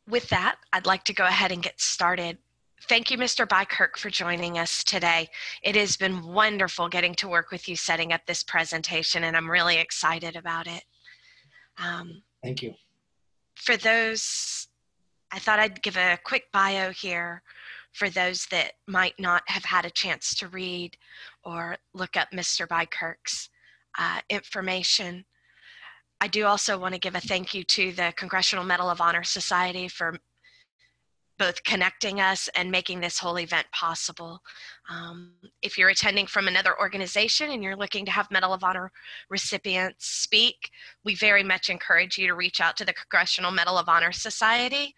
With that, I'd like to go ahead and get started. Thank you, Mr. Beikirch, for joining us today. It has been wonderful getting to work with you setting up this presentation, and I'm really excited about it. Thank you. For those, I thought I'd give a quick bio here for those that might not have had a chance to read or look up Mr. Beikirch's information. I do also want to give a thank you to the Congressional Medal of Honor Society for both connecting us and making this whole event possible. If you're attending from another organization and you're looking to have Medal of Honor recipients speak, we very much encourage you to reach out to the Congressional Medal of Honor Society.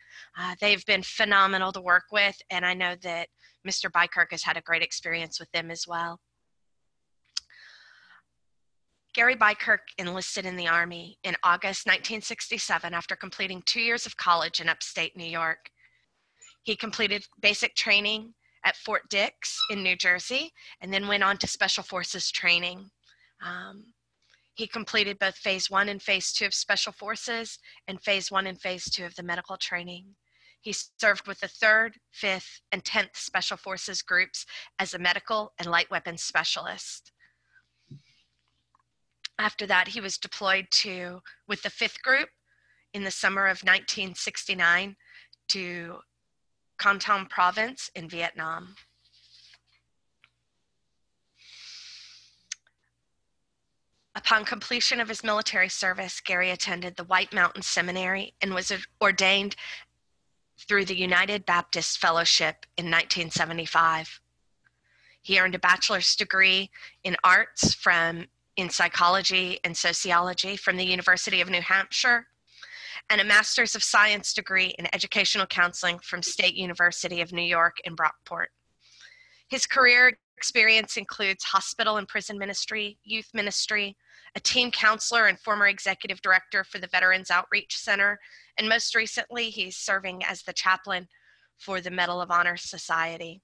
They've been phenomenal to work with, and I know that Mr. Beikirch has had a great experience with them as well. Gary Beikirch enlisted in the Army in August 1967 after completing 2 years of college in upstate New York. He completed basic training at Fort Dix in New Jersey and then went on to Special Forces training. He completed both Phase 1 and Phase 2 of Special Forces and Phase 1 and Phase 2 of the medical training. He served with the 3rd, 5th, and 10th Special Forces groups as a medical and light weapons specialist. After that, he was deployed with the 5th group in the summer of 1969 to Con Tum province in Vietnam. Upon completion of his military service, Gary attended the White Mountain Seminary and was ordained through the United Baptist Fellowship in 1975. He earned a bachelor's degree in arts in psychology and sociology from the University of New Hampshire, and a Master's of Science degree in Educational Counseling from State University of New York in Brockport. His career experience includes hospital and prison ministry, youth ministry, a team counselor and former executive director for the Veterans Outreach Center, and most recently, he's serving as the chaplain for the Medal of Honor Society.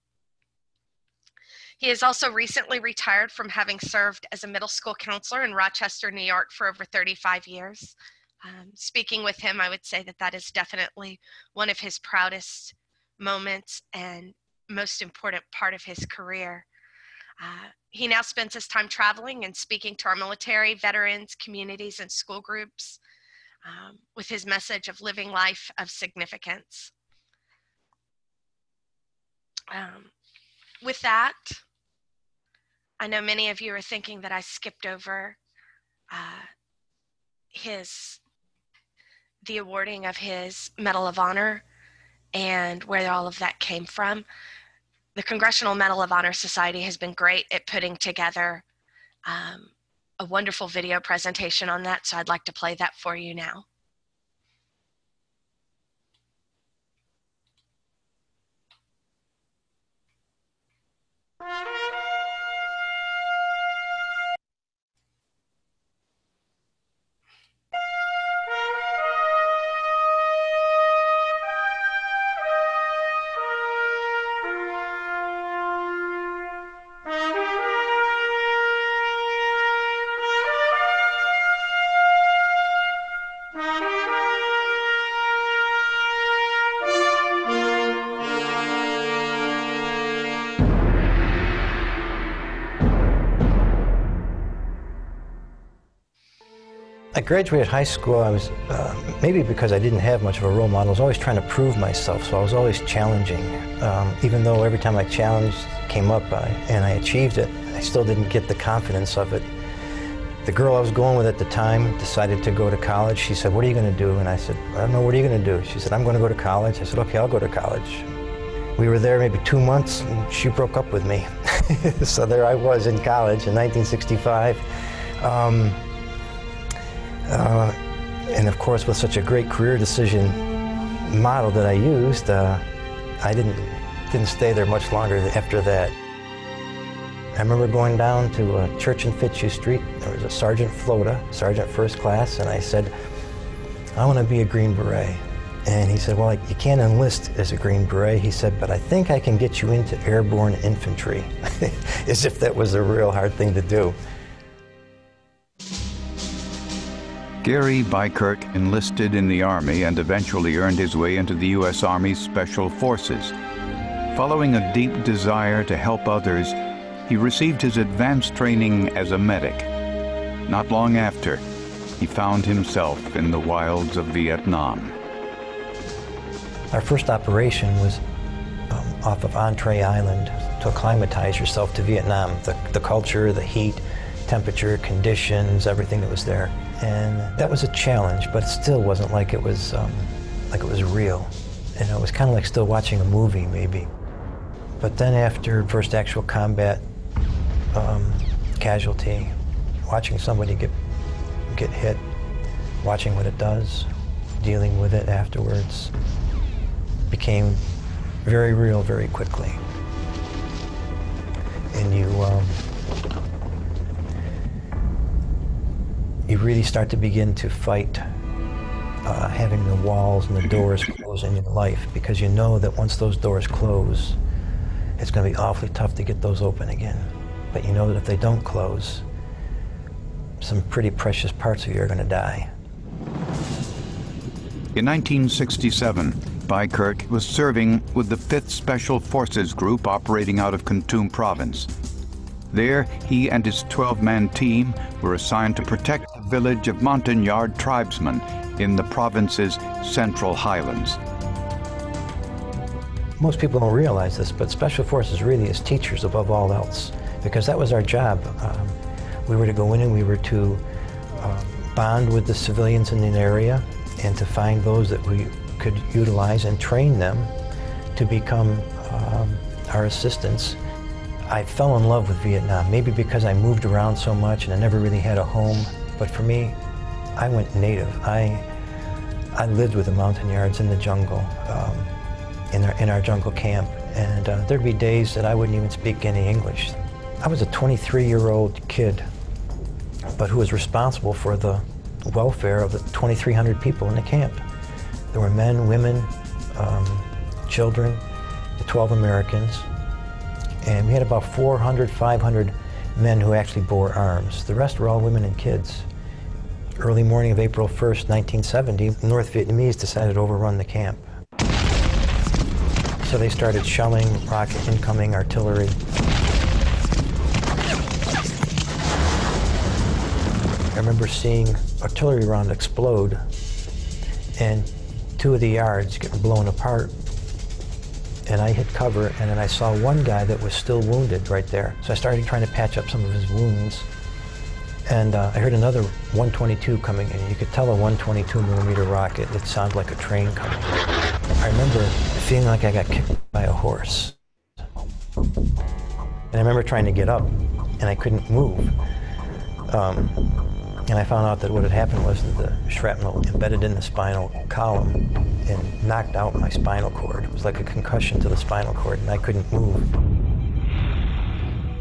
He has also recently retired from having served as a middle school counselor in Rochester, New York for over 35 years. Speaking with him, I would say that that is definitely one of his proudest moments and most important part of his career. He now spends his time traveling and speaking to our military, veterans, communities, and school groups with his message of living life of significance. With that, I know many of you are thinking that I skipped over the awarding of his Medal of Honor and where all of that came from. The Congressional Medal of Honor Society has been great at putting together a wonderful video presentation on that, so I'd like to play that for you now. I graduated high school. I was, maybe because I didn't have much of a role model, I was always trying to prove myself, so I was always challenging. Even though every time I challenged, came up, and I achieved it, I still didn't get the confidence of it. The girl I was going with at the time decided to go to college. She said, "What are you going to do?" And I said, "I don't know, what are you going to do?" She said, "I'm going to go to college." I said, "Okay, I'll go to college." We were there maybe 2 months, and she broke up with me. So there I was in college in 1965. And of course, with such a great career decision model that I used, I didn't stay there much longer after that. I remember going down to Church and Fitzhugh Street. There was a Sergeant Flota, Sergeant First Class, and I said, "I want to be a Green Beret." And he said, "Well, you can't enlist as a Green Beret." He said, "But I think I can get you into airborne infantry," as if that was a real hard thing to do. Gary Beikirch enlisted in the Army and eventually earned his way into the U.S. Army Special Forces. Following a deep desire to help others, he received his advanced training as a medic. Not long after, he found himself in the wilds of Vietnam. Our first operation was off of Entree Island to acclimatize yourself to Vietnam, the culture, the heat, temperature, conditions, everything that was there. And that was a challenge, but it still wasn't like it was real. And it was kind of like still watching a movie, maybe. But then after first actual combat casualty, watching somebody get hit, watching what it does, dealing with it afterwards, became very real very quickly. And you really start to begin to fight having the walls and the doors close in your life, because you know that once those doors close, it's going to be awfully tough to get those open again. But you know that if they don't close, some pretty precious parts of you are going to die. In 1967, Beikirch was serving with the 5th Special Forces Group operating out of Kon Province. There, he and his 12-man team were assigned to protect the village of Montagnard tribesmen in the province's central highlands. Most people don't realize this, but Special Forces really is teachers above all else, because that was our job. We were to go in and we were to bond with the civilians in an area and to find those that we could utilize and train them to become our assistants. I fell in love with Vietnam, maybe because I moved around so much and I never really had a home. But for me, I went native. I lived with the Montagnards in the jungle, in our jungle camp, and there'd be days that I wouldn't even speak any English. I was a 23-year-old kid, but who was responsible for the welfare of the 2,300 people in the camp. There were men, women, children, the 12 Americans, and we had about 400, 500 men who actually bore arms. The rest were all women and kids. Early morning of April 1st, 1970, the North Vietnamese decided to overrun the camp. So they started shelling, rocket incoming, artillery. I remember seeing artillery round explode and 2 of the yards get blown apart. And I hit cover, and then I saw one guy that was still wounded right there. So I started trying to patch up some of his wounds. And I heard another 122 coming in. You could tell a 122 millimeter rocket. It sounded like a train coming. I remember feeling like I got kicked by a horse. And I remember trying to get up, and I couldn't move. And I found out that what had happened was that the shrapnel embedded in the spinal column and knocked out my spinal cord. It was like a concussion to the spinal cord, and I couldn't move.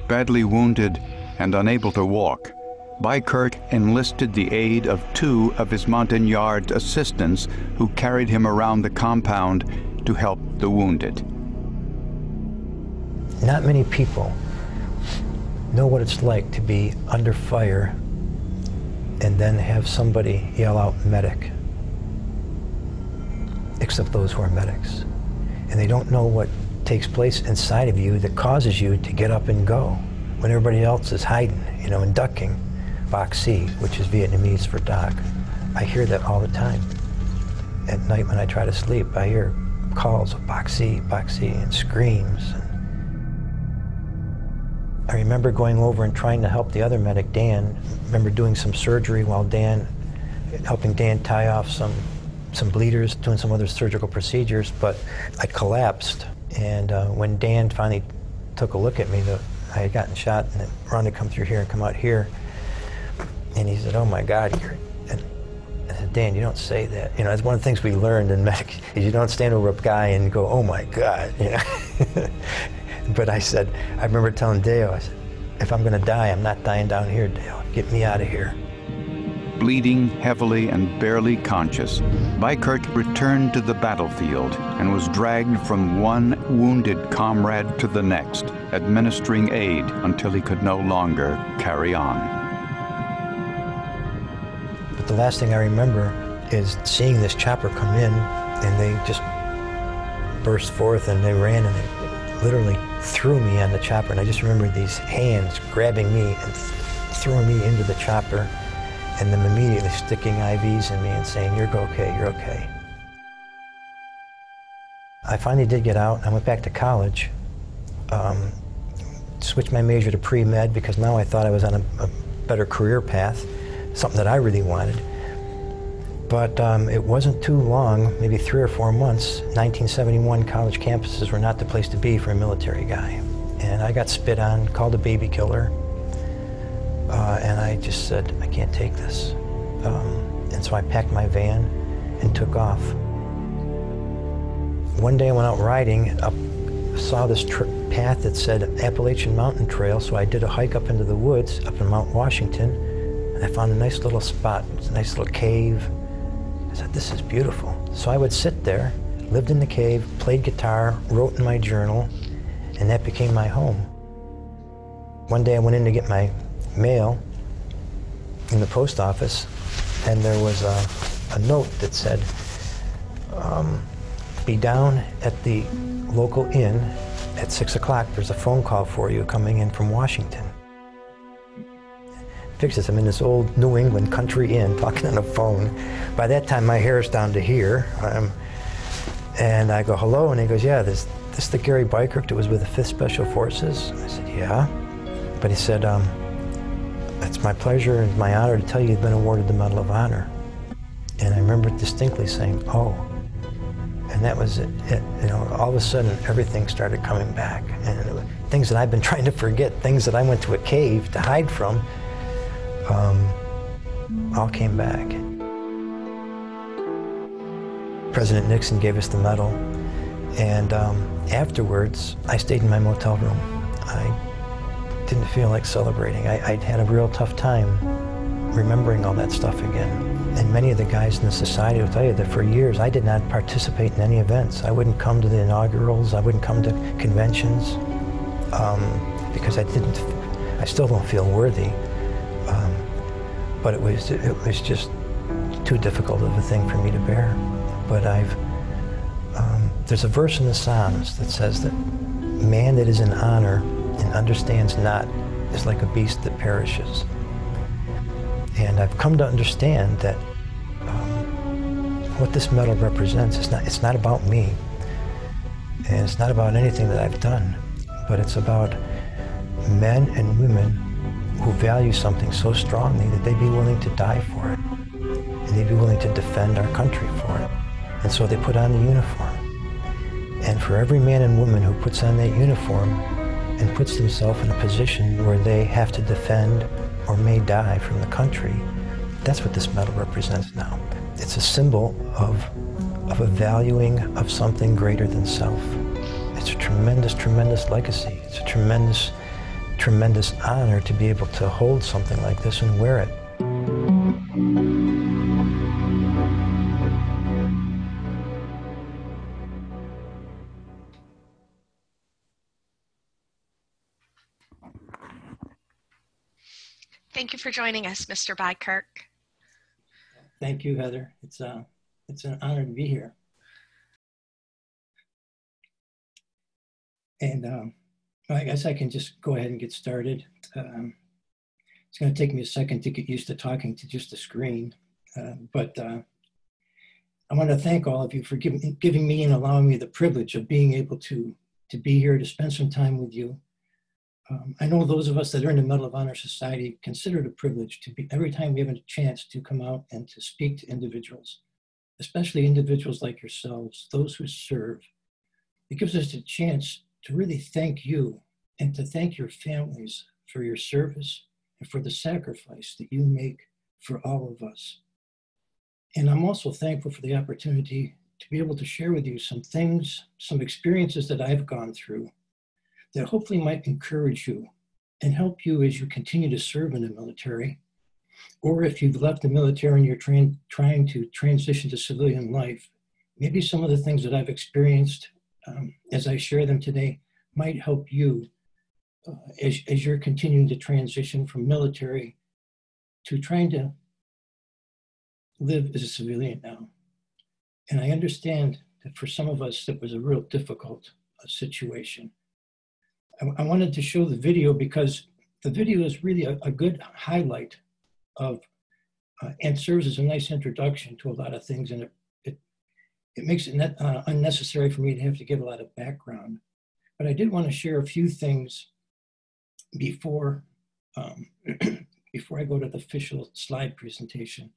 Badly wounded and unable to walk, Beikirch enlisted the aid of 2 of his Montagnard assistants who carried him around the compound to help the wounded. Not many people know what it's like to be under fire and then have somebody yell out medic, except those who are medics. And they don't know what takes place inside of you that causes you to get up and go when everybody else is hiding, you know, and ducking. Bác sĩ, which is Vietnamese for doc. I hear that all the time. At night when I try to sleep, I hear calls of Bác sĩ, and screams. I remember going over and trying to help the other medic, Dan. I remember doing some surgery while helping Dan tie off some bleeders, doing some other surgical procedures, but I collapsed. And when Dan finally took a look at me, I had gotten shot, and it run to come through here and come out here. And he said, "Oh my God, and I said, "Dan, you don't say that." You know, it's one of the things we learned in medic, is you don't stand over a guy and go, "Oh my God," you know. But I remember telling Dale, I said, "If I'm gonna die, I'm not dying down here, Dale. Get me out of here." Bleeding heavily and barely conscious, Beikirch returned to the battlefield and was dragged from one wounded comrade to the next, administering aid until he could no longer carry on. But the last thing I remember is seeing this chopper come in, and they just burst forth, and they ran, and they literally threw me on the chopper. And I just remember these hands grabbing me and throwing me into the chopper, and them immediately sticking IVs in me and saying, "You're okay, you're okay." I finally did get out. I went back to college, switched my major to pre-med because now I thought I was on a better career path, something that I really wanted. But it wasn't too long, maybe 3 or 4 months, 1971 college campuses were not the place to be for a military guy. And I got spit on, called a baby killer, and I just said, I can't take this. And so I packed my van and took off. One day I went out riding, saw this path that said Appalachian Mountain Trail, so I did a hike up into the woods, up in Mount Washington, and I found a nice little spot, a nice little cave. I said, this is beautiful. So I would sit there, lived in the cave, played guitar, wrote in my journal, and that became my home. One day I went in to get my mail in the post office, and there was a note that said, be down at the local inn at 6 o'clock. There's a phone call for you coming in from Washington. Picture this, I'm in this old New England country inn talking on the phone. By that time, my hair's down to here. And I go, hello, and he goes, yeah, this the Gary Beikirch that was with the 5th Special Forces? I said, yeah. But he said, it's my pleasure and my honor to tell you you've been awarded the Medal of Honor. And I remember distinctly saying, oh. And that was it. You know, all of a sudden, everything started coming back. And it was things that I've been trying to forget, things that I went to a cave to hide from, all came back. President Nixon gave us the medal. And afterwards, I stayed in my motel room. I didn't feel like celebrating. I'd had a real tough time remembering all that stuff again. And many of the guys in the society will tell you that for years I did not participate in any events. I wouldn't come to the inaugurals, I wouldn't come to conventions, because I still don't feel worthy. But it was just too difficult of a thing for me to bear. But there's a verse in the Psalms that says that man that is in honor and understands not is like a beast that perishes. And I've come to understand that what this medal represents is it's not about me, and it's not about anything that I've done, but it's about men and women who value something so strongly that they'd be willing to die for it, and they'd be willing to defend our country for it. And so they put on the uniform. And for every man and woman who puts on that uniform and puts themselves in a position where they have to defend or may die from the country, that's what this medal represents now. It's a symbol of a valuing of something greater than self. It's a tremendous, tremendous legacy. It's a tremendous, tremendous honor to be able to hold something like this and wear it. Thank you for joining us, Mr. Beikirch. Thank you, Heather. It's an honor to be here. And I guess I can just go ahead and get started. It's going to take me a second to get used to talking to just a screen, but I want to thank all of you for giving me and allowing me the privilege of being able to be here to spend some time with you. I know those of us that are in the Medal of Honor Society consider it a privilege to be, every time we have a chance to come out and to speak to individuals, especially individuals like yourselves, those who serve. It gives us a chance to really thank you and to thank your families for your service and for the sacrifice that you make for all of us. And I'm also thankful for the opportunity to be able to share with you some things, some experiences that I've gone through that hopefully might encourage you and help you as you continue to serve in the military, or if you've left the military and you're trying to transition to civilian life. Maybe some of the things that I've experienced as I share them today might help you as you're continuing to transition from military to trying to live as a civilian now. And I understand that for some of us, it was a real difficult situation. I wanted to show the video because the video is really a good highlight of, and serves as a nice introduction to a lot of things. And it makes it unnecessary for me to have to give a lot of background. But I did want to share a few things before, before I go to the official slide presentation.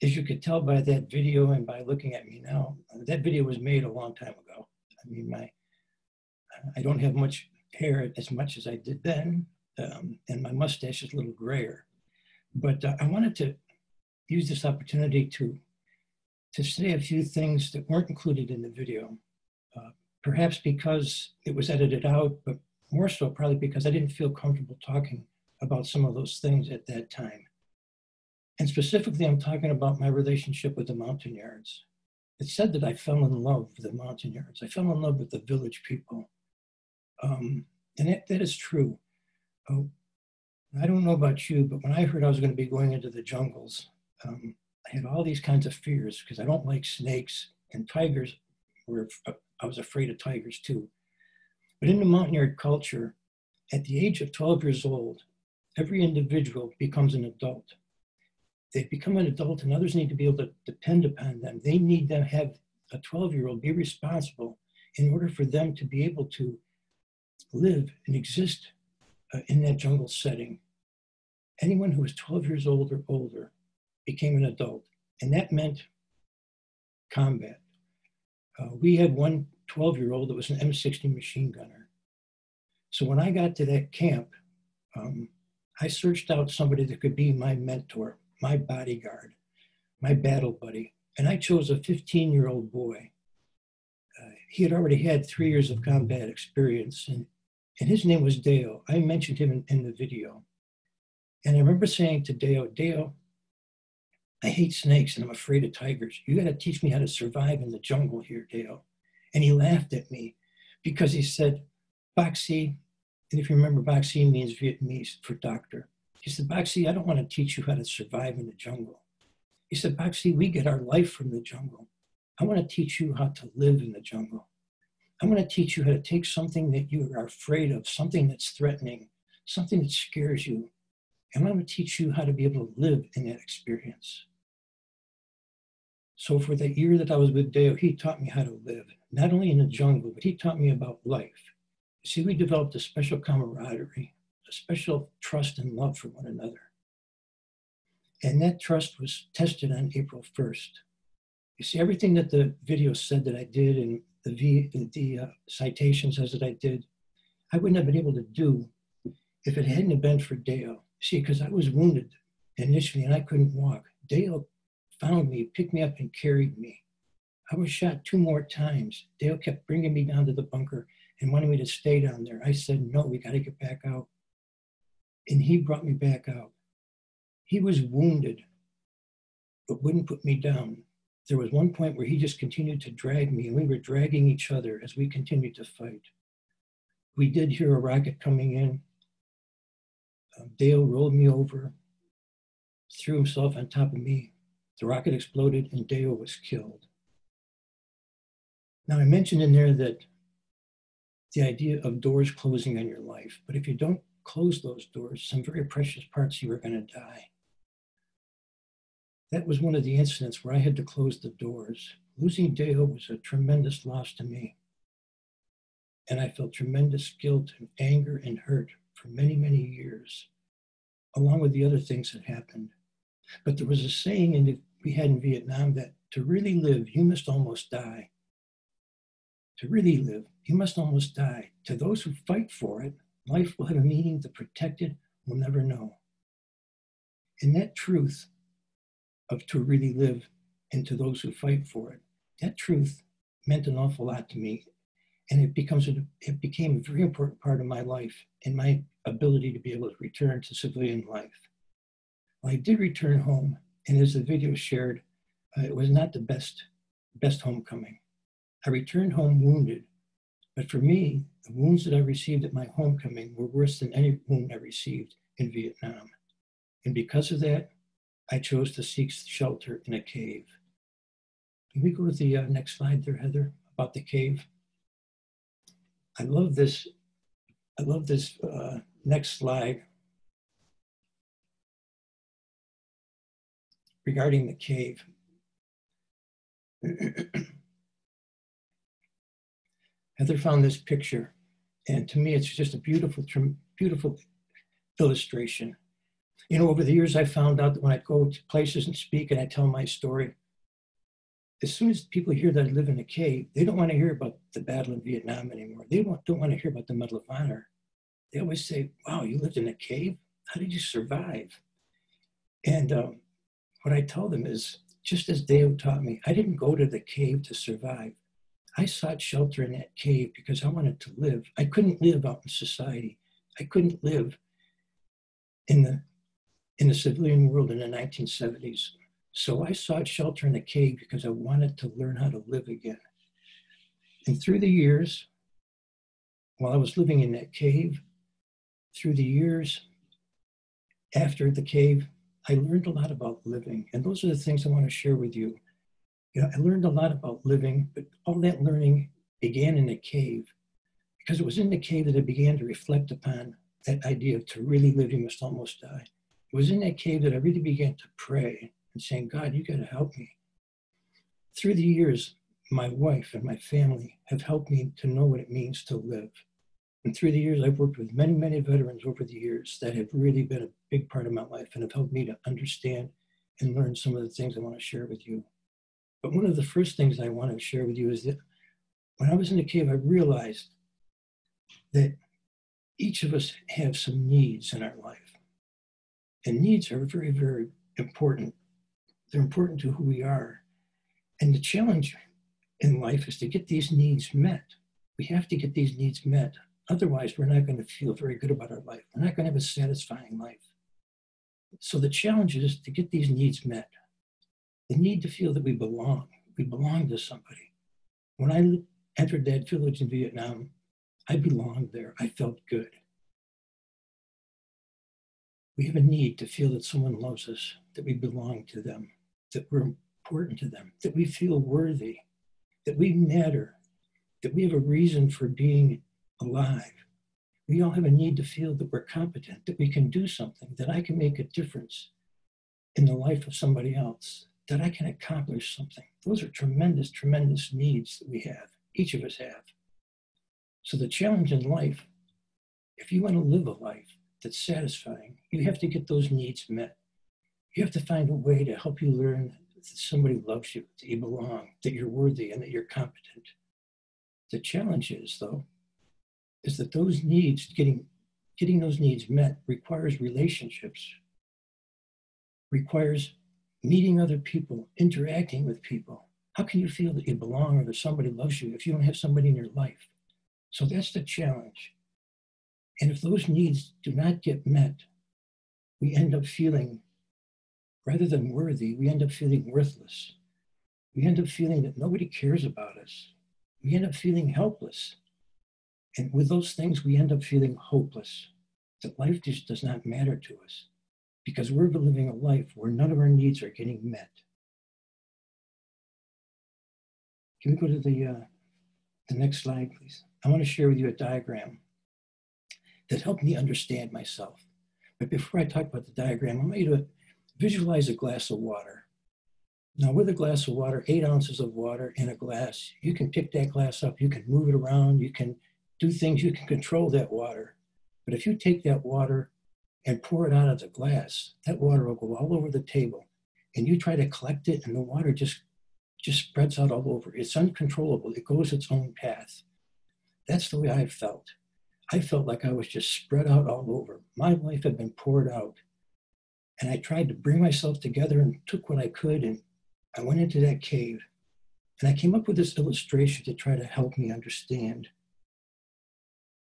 As you could tell by that video and by looking at me now, that video was made a long time ago. I mean, I don't have much hair as much as I did then, and my mustache is a little grayer. But I wanted to use this opportunity to say a few things that weren't included in the video, perhaps because it was edited out, but more so probably because I didn't feel comfortable talking about some of those things at that time. And specifically, I'm talking about my relationship with the Montagnards. It's said that I fell in love with the Montagnards. I fell in love with the village people. And that is true. I don't know about you, but when I heard I was going to be going into the jungles, I had all these kinds of fears because I don't like snakes, and tigers I was afraid of tigers too. But in the Montagnard culture, at the age of 12 years old, every individual becomes an adult. They become an adult, and others need to be able to depend upon them. They need to have a 12-year-old be responsible in order for them to be able to live and exist in that jungle setting. Anyone who was 12 years old or older became an adult, and that meant combat. We had one 12-year-old that was an M60 machine gunner. So when I got to that camp, I searched out somebody that could be my mentor, my bodyguard, my battle buddy, and I chose a 15-year-old boy. He had already had 3 years of combat experience, and his name was Dale. I mentioned him in the video. And I remember saying to Dale, Dale, I hate snakes and I'm afraid of tigers. You got to teach me how to survive in the jungle here, Dale. And he laughed at me because he said, Baxi, and if you remember, Baxi means Vietnamese for doctor. He said, Baxi, I don't want to teach you how to survive in the jungle. He said, Baxi, we get our life from the jungle. I want to teach you how to live in the jungle. I want to teach you how to take something that you are afraid of, something that's threatening, something that scares you, and I want to teach you how to be able to live in that experience. So for that year that I was with Dale, he taught me how to live, not only in the jungle, but he taught me about life. See, we developed a special camaraderie, a special trust and love for one another. And that trust was tested on April 1st. You see, everything that the video said that I did and the citation says that I did, I wouldn't have been able to do if it hadn't been for Dale. See, because I was wounded initially and I couldn't walk. Dale found me, picked me up and carried me. I was shot 2 more times. Dale kept bringing me down to the bunker and wanted me to stay down there. I said, no, we got to get back out. And he brought me back out. He was wounded, but wouldn't put me down. There was one point where he just continued to drag me, and we were dragging each other as we continued to fight. We did hear a rocket coming in. Dale rolled me over, threw himself on top of me. The rocket exploded and Dale was killed. Now, I mentioned in there that the idea of doors closing on your life, but if you don't close those doors, some very precious parts of you are going to die. That was one of the incidents where I had to close the doors. Losing Dale was a tremendous loss to me. And I felt tremendous guilt and anger and hurt for many, many years, along with the other things that happened. But there was a saying we had in Vietnam that to really live, you must almost die. To really live, you must almost die. To those who fight for it, life will have a meaning the protected will never know. And that truth of to really live and to those who fight for it, that truth meant an awful lot to me. And it became a very important part of my life and my ability to be able to return to civilian life. Well, I did return home, and as the video shared, it was not the best homecoming. I returned home wounded, but for me, the wounds that I received at my homecoming were worse than any wound I received in Vietnam. And because of that, I chose to seek shelter in a cave. Can we go to the next slide there, Heather, about the cave? I love this next slide regarding the cave. Heather found this picture, and to me, it's just a beautiful, beautiful illustration. You know, over the years, I found out that when I go to places and speak and I tell my story, as soon as people hear that I live in a cave, they don't want to hear about the battle in Vietnam anymore. They don't want to hear about the Medal of Honor. They always say, wow, you lived in a cave? How did you survive? And what I tell them is, just as Dale taught me, I didn't go to the cave to survive. I sought shelter in that cave because I wanted to live. I couldn't live out in society. I couldn't live in the civilian world in the 1970s. So I sought shelter in a cave because I wanted to learn how to live again. And through the years, while I was living in that cave, through the years after the cave, I learned a lot about living. And those are the things I want to share with you. You know, I learned a lot about living, but all that learning began in the cave, because it was in the cave that I began to reflect upon that idea of to really live, you must almost die. It was in that cave that I really began to pray and saying, God, you got to help me. Through the years, my wife and my family have helped me to know what it means to live. And through the years, I've worked with many, many veterans over the years that have really been a big part of my life and have helped me to understand and learn some of the things I want to share with you. But one of the first things I want to share with you is that when I was in the cave, I realized that each of us have some needs in our life. And needs are very, very important. They're important to who we are. And the challenge in life is to get these needs met. We have to get these needs met. Otherwise, we're not going to feel very good about our life. We're not going to have a satisfying life. So the challenge is to get these needs met. The need to feel that we belong to somebody. When I entered that village in Vietnam, I belonged there. I felt good. We have a need to feel that someone loves us, that we belong to them, that we're important to them, that we feel worthy, that we matter, that we have a reason for being alive. We all have a need to feel that we're competent, that we can do something, that I can make a difference in the life of somebody else, that I can accomplish something. Those are tremendous, tremendous needs that we have, each of us have. So the challenge in life, if you want to live a life that's satisfying, you have to get those needs met. You have to find a way to help you learn that somebody loves you, that you belong, that you're worthy, and that you're competent. The challenge is, though, is that those needs, getting those needs met requires relationships, requires meeting other people, interacting with people. How can you feel that you belong or that somebody loves you if you don't have somebody in your life? So that's the challenge. And if those needs do not get met, we end up feeling, rather than worthy, we end up feeling worthless. We end up feeling that nobody cares about us. We end up feeling helpless. And with those things, we end up feeling hopeless, that life just does not matter to us because we're living a life where none of our needs are getting met. Can we go to the next slide, please? I want to share with you a diagram that helped me understand myself. But before I talk about the diagram, I want you to visualize a glass of water. Now with a glass of water, 8 ounces of water in a glass, you can pick that glass up, you can move it around, you can do things, you can control that water. But if you take that water and pour it out of the glass, that water will go all over the table. And you try to collect it and the water just spreads out all over. It's uncontrollable. It goes its own path. That's the way I felt. I felt like I was just spread out all over. My life had been poured out. And I tried to bring myself together and took what I could. And I went into that cave. And I came up with this illustration to try to help me understand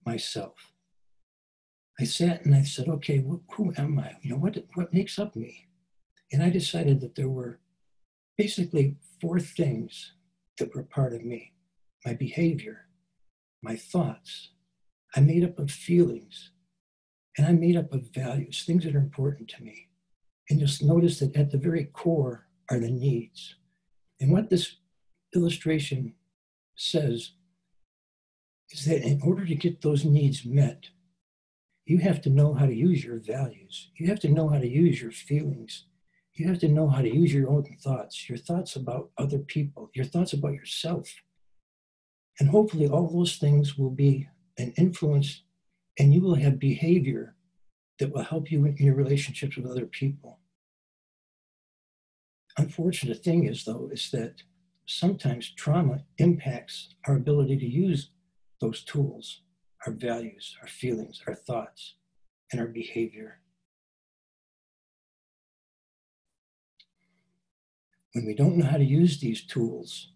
myself. I sat and I said, okay, who am I? You know, what makes up me? And I decided that there were basically 4 things that were part of me. My behavior, my thoughts. I'm made up of feelings. And I'm made up of values, things that are important to me. And you'll notice that at the very core are the needs. And what this illustration says is that in order to get those needs met, you have to know how to use your values. You have to know how to use your feelings. You have to know how to use your own thoughts, your thoughts about other people, your thoughts about yourself. And hopefully all those things will be an influence, and you will have behavior that will help you in your relationships with other people. Unfortunate thing is, though, is that sometimes trauma impacts our ability to use those tools, our values, our feelings, our thoughts, and our behavior. When we don't know how to use these tools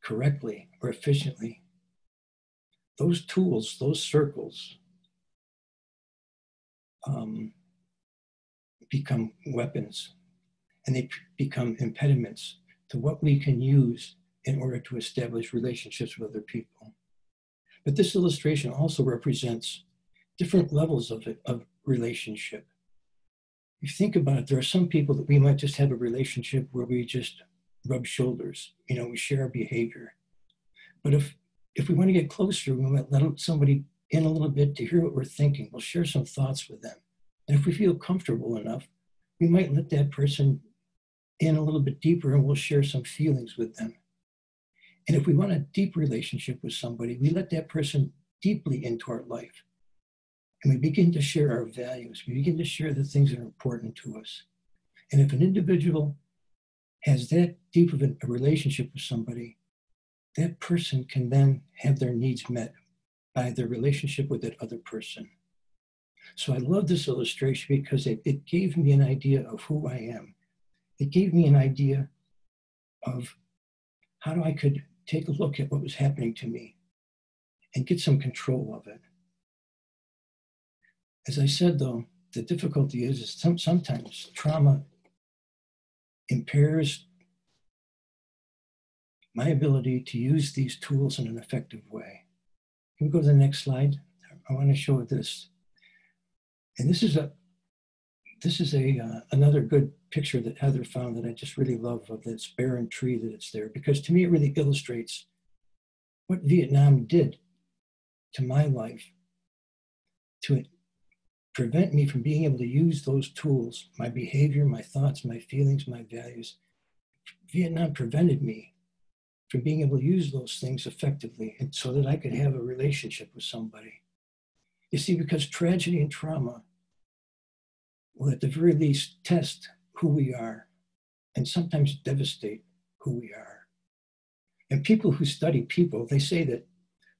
correctly or efficiently, those tools, those circles, become weapons, and they become impediments to what we can use in order to establish relationships with other people. But this illustration also represents different levels of relationship. If you think about it, there are some people that we might just have a relationship where we just rub shoulders, we share our behavior. But if we want to get closer, we might let somebody in a little bit to hear what we're thinking. We'll share some thoughts with them. And if we feel comfortable enough, we might let that person in a little bit deeper, and we'll share some feelings with them. And if we want a deep relationship with somebody, we let that person deeply into our life. And we begin to share our values. We begin to share the things that are important to us. And if an individual has that deep of a relationship with somebody, that person can then have their needs met by their relationship with that other person. So I love this illustration because it gave me an idea of who I am. It gave me an idea of how I could take a look at what was happening to me and get some control of it. As I said, though, the difficulty is sometimes trauma impairs my ability to use these tools in an effective way. Can we go to the next slide? I want to show this. And this is another good picture that Heather found that I just really love, of this barren tree that it's there, because to me it really illustrates what Vietnam did to my life to prevent me from being able to use those tools, my behavior, my thoughts, my feelings, my values. Vietnam prevented me from being able to use those things effectively, and so that I could have a relationship with somebody. You see, because tragedy and trauma will at the very least test who we are and sometimes devastate who we are. And people who study people, they say that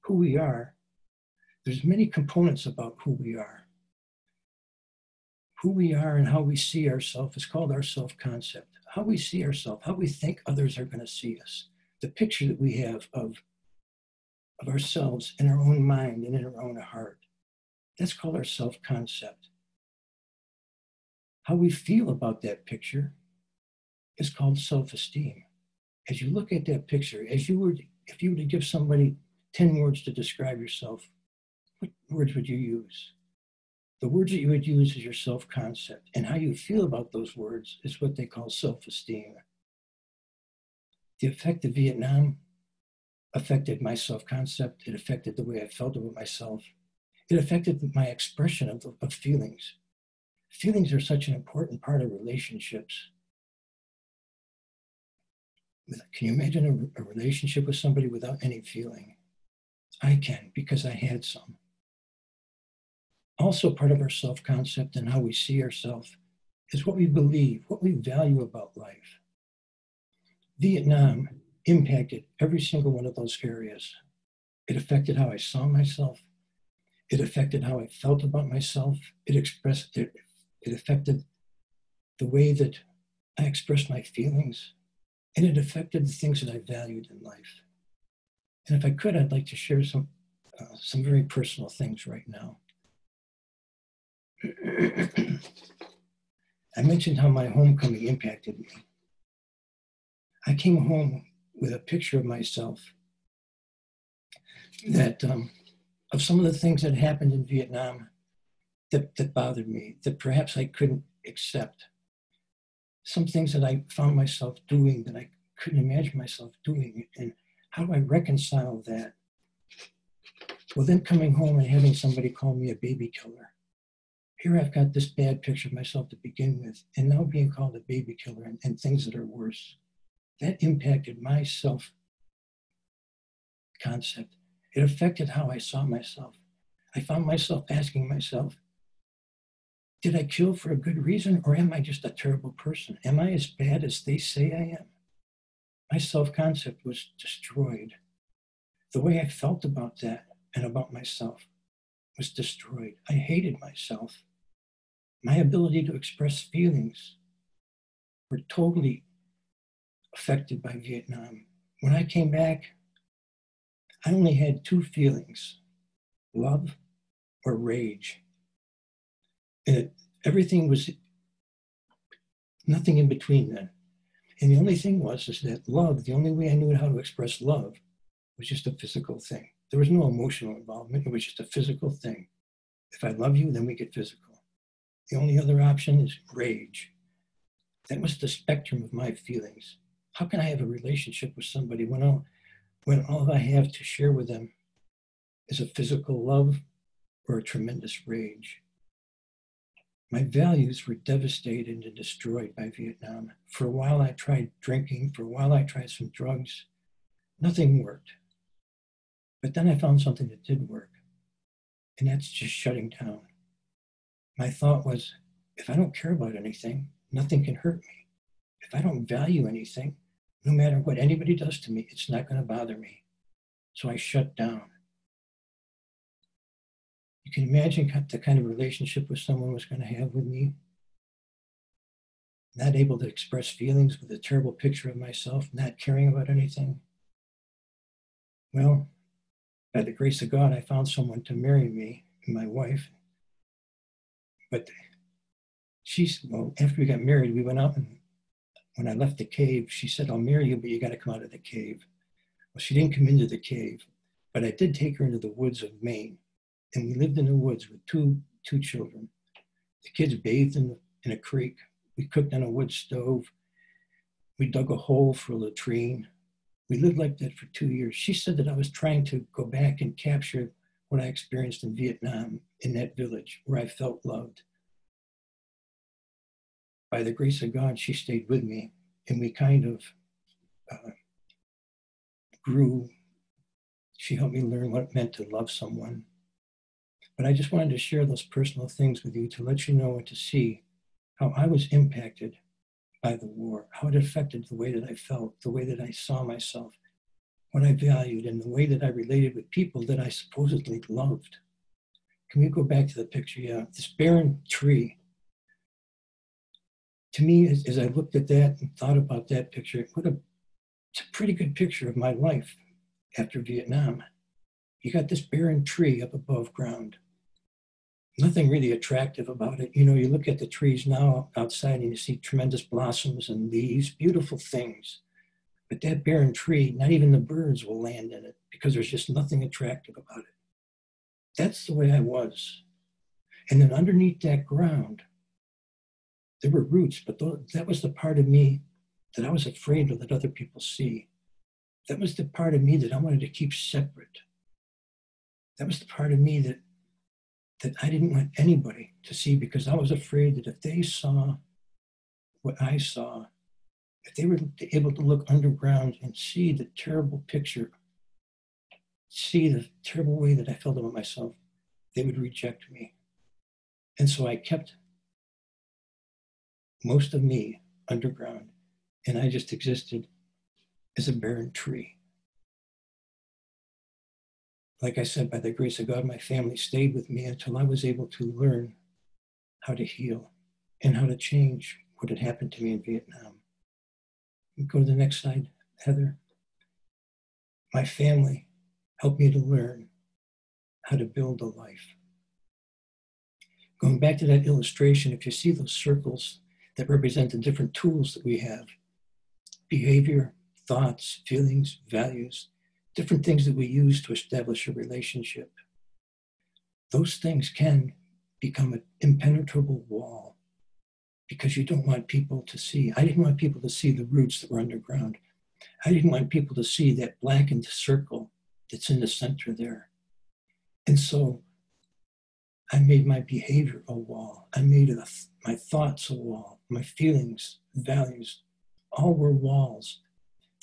who we are, there's many components about who we are. Who we are and how we see ourselves is called our self-concept. How we see ourselves, how we think others are going to see us. The picture that we have of ourselves in our own mind and in our own heart. That's called our self-concept. How we feel about that picture is called self-esteem. As you look at that picture, if you were to give somebody 10 words to describe yourself, what words would you use? The words that you would use is your self-concept, and how you feel about those words is what they call self-esteem. The effect of Vietnam affected my self-concept. It affected the way I felt about myself. It affected my expression of feelings. Feelings are such an important part of relationships. Can you imagine a relationship with somebody without any feeling? I can, because I had some. Also part of our self-concept and how we see ourselves is what we believe, what we value about life. Vietnam impacted every single one of those areas. It affected how I saw myself. It affected how I felt about myself. It affected the way that I expressed my feelings. And it affected the things that I valued in life. And if I could, I'd like to share some very personal things right now. I mentioned how my homecoming impacted me. I came home with a picture of myself that of some of the things that happened in Vietnam that bothered me, that perhaps I couldn't accept. some things that I found myself doing that I couldn't imagine myself doing. And how do I reconcile that? Well, then coming home and having somebody call me a baby killer. Here I've got this bad picture of myself to begin with, and now being called a baby killer and things that are worse. That impacted my self-concept. It affected how I saw myself. I found myself asking myself, did I kill for a good reason, or am I just a terrible person? Am I as bad as they say I am? My self-concept was destroyed. The way I felt about that and about myself was destroyed. I hated myself. My ability to express feelings were totally affected by Vietnam. When I came back, I only had two feelings, love or rage. And everything was nothing in between then. And the only thing was that love, the only way I knew how to express love was just a physical thing. There was no emotional involvement. It was just a physical thing. If I love you, then we get physical. The only other option is rage. That was the spectrum of my feelings. How can I have a relationship with somebody when all I have to share with them is a physical love or a tremendous rage? My values were devastated and destroyed by Vietnam. For a while I tried drinking, for a while I tried some drugs. Nothing worked. But then I found something that did work, and that's just shutting down. My thought was, if I don't care about anything, nothing can hurt me. If I don't value anything, no matter what anybody does to me, it's not going to bother me. So I shut down. You can imagine the kind of relationship with someone was going to have with me. Not able to express feelings with a terrible picture of myself, not caring about anything. Well, by the grace of God, I found someone to marry me, my wife. But after we got married, we went out, and when I left the cave, she said, I'll marry you, but you got to come out of the cave. Well, she didn't come into the cave, but I did take her into the woods of Maine. And we lived in the woods with two children. The kids bathed in a creek. We cooked on a wood stove. We dug a hole for a latrine. We lived like that for 2 years. She said that I was trying to go back and capture what I experienced in Vietnam in that village where I felt loved. By the grace of God, she stayed with me, and we kind of grew. She helped me learn what it meant to love someone. But I just wanted to share those personal things with you to let you know and to see how I was impacted by the war, how it affected the way that I felt, the way that I saw myself, what I valued, and the way that I related with people that I supposedly loved. Can we go back to the picture? Yeah, this barren tree. To me, as I looked at that and thought about that picture, it's a pretty good picture of my life after Vietnam. You got this barren tree up above ground. Nothing really attractive about it. You know, you look at the trees now outside and you see tremendous blossoms and leaves, beautiful things. But that barren tree, not even the birds will land in it because there's just nothing attractive about it. That's the way I was. And then underneath that ground, there were roots, but that was the part of me that I was afraid to let other people see. That was the part of me that I wanted to keep separate. That was the part of me that I didn't want anybody to see, because I was afraid that if they saw what I saw, if they were able to look underground and see the terrible picture, see the terrible way that I felt about myself, they would reject me. And so I kept most of me underground, and I just existed as a barren tree. Like I said, by the grace of God, my family stayed with me until I was able to learn how to heal and how to change what had happened to me in Vietnam. Go to the next slide, Heather. My family helped me to learn how to build a life. Going back to that illustration, if you see those circles that represent the different tools that we have, behavior, thoughts, feelings, values, different things that we use to establish a relationship. Those things can become an impenetrable wall because you don't want people to see. I didn't want people to see the roots that were underground. I didn't want people to see that blackened circle that's in the center there. And so I made my behavior a wall. I made my thoughts a wall. My feelings, values, all were walls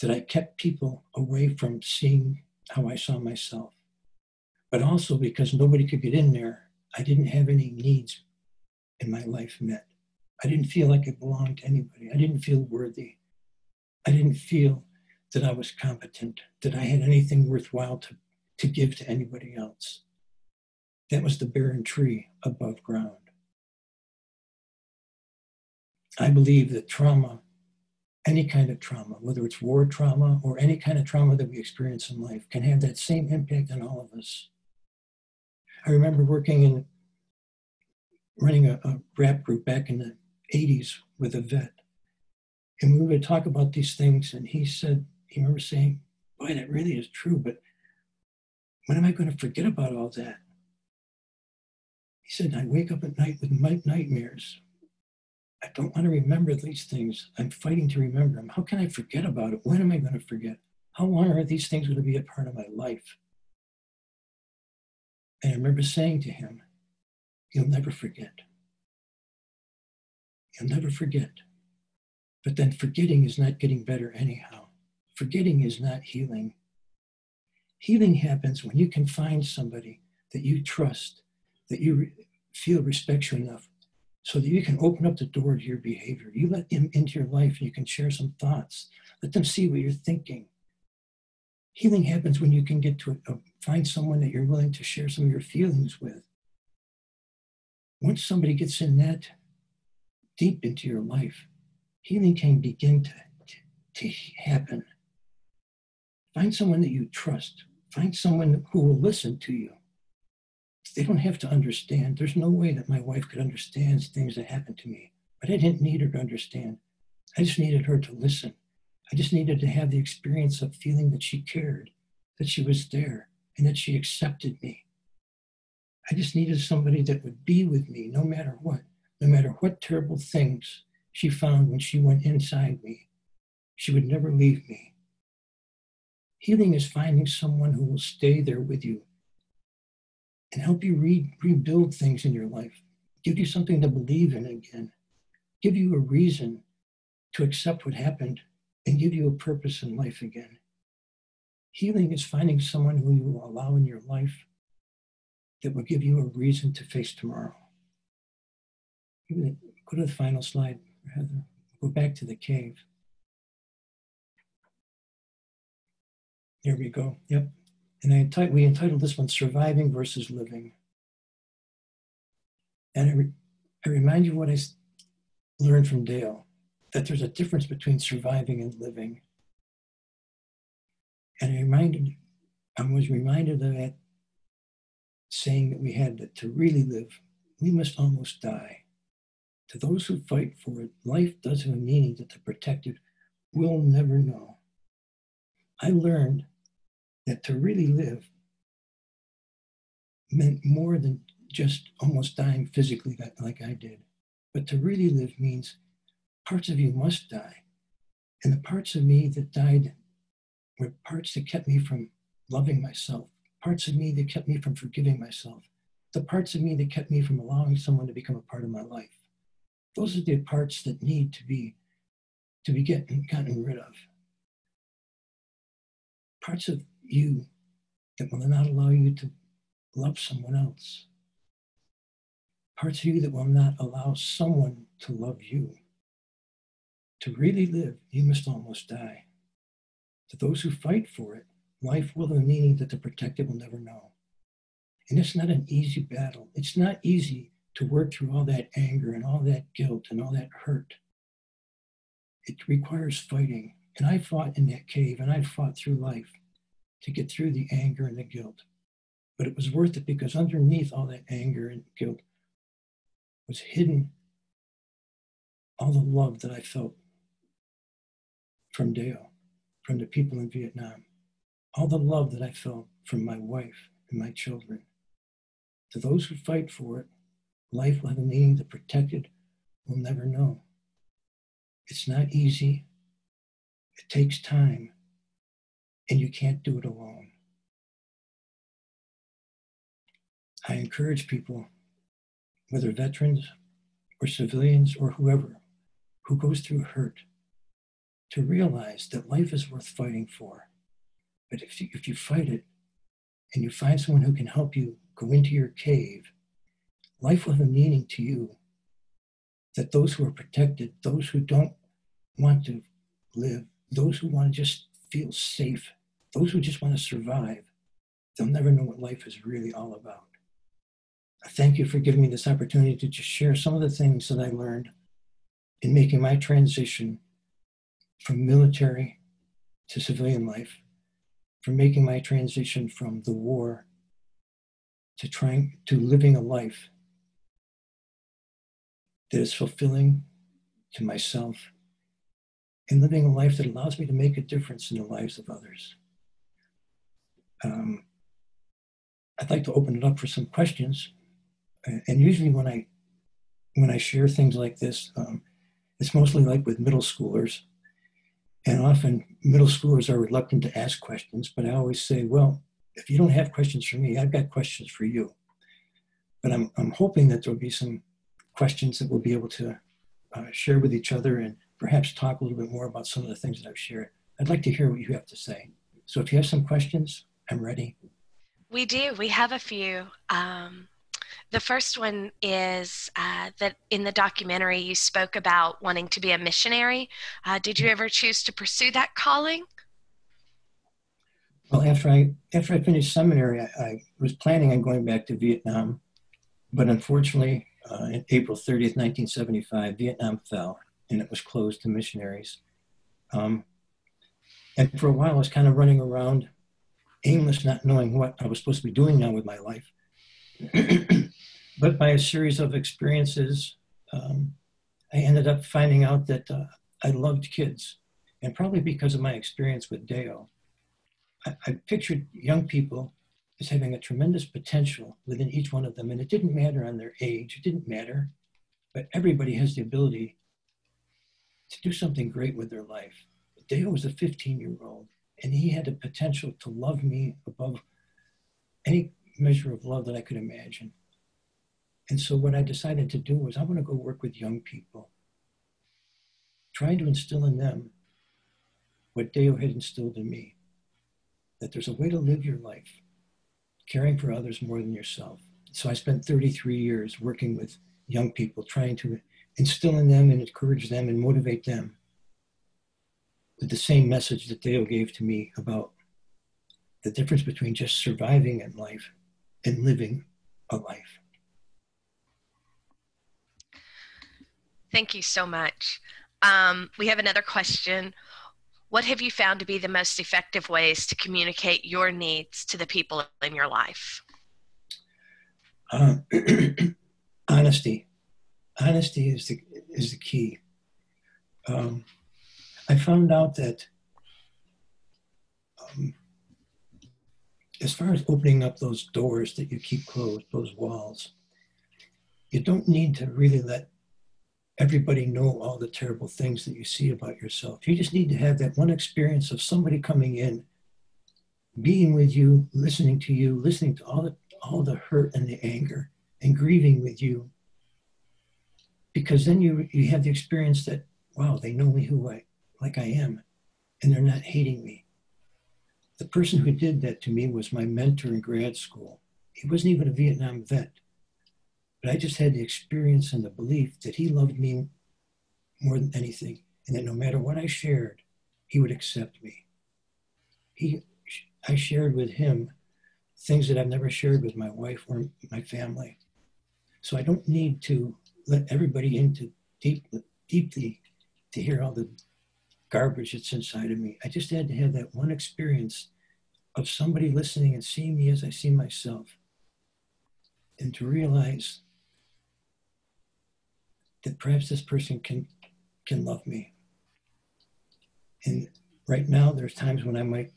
that I kept people away from seeing how I saw myself. But also because nobody could get in there, I didn't have any needs in my life met. I didn't feel like I belonged to anybody. I didn't feel worthy. I didn't feel that I was competent, that I had anything worthwhile to give to anybody else. That was the barren tree above ground. I believe that trauma, any kind of trauma, whether it's war trauma or any kind of trauma that we experience in life, can have that same impact on all of us. I remember running a rap group back in the 80s with a vet. And we would talk about these things, and he remember saying, boy, that really is true, but when am I going to forget about all that? He said, I wake up at night with nightmares. I don't want to remember these things. I'm fighting to remember them. How can I forget about it? When am I going to forget? How long are these things going to be a part of my life? And I remember saying to him, you'll never forget. You'll never forget. But then forgetting is not getting better anyhow. Forgetting is not healing. Healing happens when you can find somebody that you trust, that you feel respects you enough so that you can open up the door to your behavior. You let them into your life and you can share some thoughts. Let them see what you're thinking. Healing happens when you can get to find someone that you're willing to share some of your feelings with. Once somebody gets in that deep into your life, healing can begin to happen. Find someone that you trust. Find someone who will listen to you. They don't have to understand. There's no way that my wife could understand things that happened to me, but I didn't need her to understand. I just needed her to listen. I just needed to have the experience of feeling that she cared, that she was there, and that she accepted me. I just needed somebody that would be with me no matter what terrible things she found when she went inside me. She would never leave me. Healing is finding someone who will stay there with you and help you rebuild things in your life, give you something to believe in again, give you a reason to accept what happened, and give you a purpose in life again. Healing is finding someone who you will allow in your life that will give you a reason to face tomorrow. Go to the final slide, Heather. Go back to the cave. There we go. Yep. And we entitled this one Surviving versus Living. And I remind you what I learned from Dale, that there's a difference between surviving and living. And I was reminded of that saying that we had, that to really live, we must almost die. To those who fight for it, life does have a meaning that the protected will never know. I learned that to really live meant more than just almost dying physically like I did. But to really live means parts of you must die. And the parts of me that died were parts that kept me from loving myself, parts of me that kept me from forgiving myself, the parts of me that kept me from allowing someone to become a part of my life. Those are the parts that need to be gotten rid of. Parts of you that will not allow you to love someone else. Parts of you that will not allow someone to love you. To really live, you must almost die. To those who fight for it, life will have a meaning that the protected will never know. And it's not an easy battle. It's not easy to work through all that anger and all that guilt and all that hurt. It requires fighting. And I fought in that cave, and I fought through life to get through the anger and the guilt. But it was worth it, because underneath all that anger and guilt was hidden all the love that I felt from Dale, from the people in Vietnam, all the love that I felt from my wife and my children. To those who fight for it, life will have a meaning. The protected we'll never know. It's not easy. It takes time, and you can't do it alone. I encourage people, whether veterans or civilians or whoever, who goes through hurt, to realize that life is worth fighting for. But if you fight it and you find someone who can help you go into your cave, life will have a meaning to you that those who are protected, those who don't want to live, those who want to just feel safe, those who just want to survive, they'll never know what life is really all about. I thank you for giving me this opportunity to just share some of the things that I learned in making my transition from military to civilian life, from making my transition from the war to living a life that is fulfilling to myself and living a life that allows me to make a difference in the lives of others. I'd like to open it up for some questions. And usually when I share things like this, it's mostly like with middle schoolers. And often middle schoolers are reluctant to ask questions, but I always say, well, if you don't have questions for me, I've got questions for you. But I'm hoping that there'll be some questions that we'll be able to share with each other and perhaps talk a little bit more about some of the things that I've shared. I'd like to hear what you have to say. So if you have some questions, I'm ready. We do. We have a few. The first one is that in the documentary you spoke about wanting to be a missionary. Did you ever choose to pursue that calling? Well, after I finished seminary, I was planning on going back to Vietnam, but unfortunately, on April 30th, 1975, Vietnam fell and it was closed to missionaries. And for a while, I was kind of running around aimless, not knowing what I was supposed to be doing now with my life. But by a series of experiences, I ended up finding out that I loved kids. And probably because of my experience with Deo, I pictured young people as having a tremendous potential within each one of them. And it didn't matter on their age, it didn't matter. But everybody has the ability to do something great with their life. Deo was a 15-year-old, and he had the potential to love me above any measure of love that I could imagine. And so what I decided to do was I want to go work with young people, trying to instill in them what Deo had instilled in me, that there's a way to live your life, caring for others more than yourself. So I spent 33 years working with young people, trying to instill in them and encourage them and motivate them with the same message that Deo gave to me about the difference between just surviving in life and living a life. Thank you so much. We have another question. What have you found to be the most effective ways to communicate your needs to the people in your life? Honesty. Honesty is the key. I found out that as far as opening up those doors that you keep closed, those walls, you don't need to really let everybody know all the terrible things that you see about yourself. You just need to have that one experience of somebody coming in, being with you, listening to all the hurt and the anger, and grieving with you. Because then you have the experience that, wow, they know me like I am, and they're not hating me. The person who did that to me was my mentor in grad school. He wasn't even a Vietnam vet, but I just had the experience and the belief that he loved me more than anything, and that no matter what I shared, he would accept me. I shared with him things that I've never shared with my wife or my family. So I don't need to let everybody into deeply to hear all the garbage that's inside of me. I just had to have that one experience of somebody listening and seeing me as I see myself, and to realize that perhaps this person can love me. And right now, there's times when I might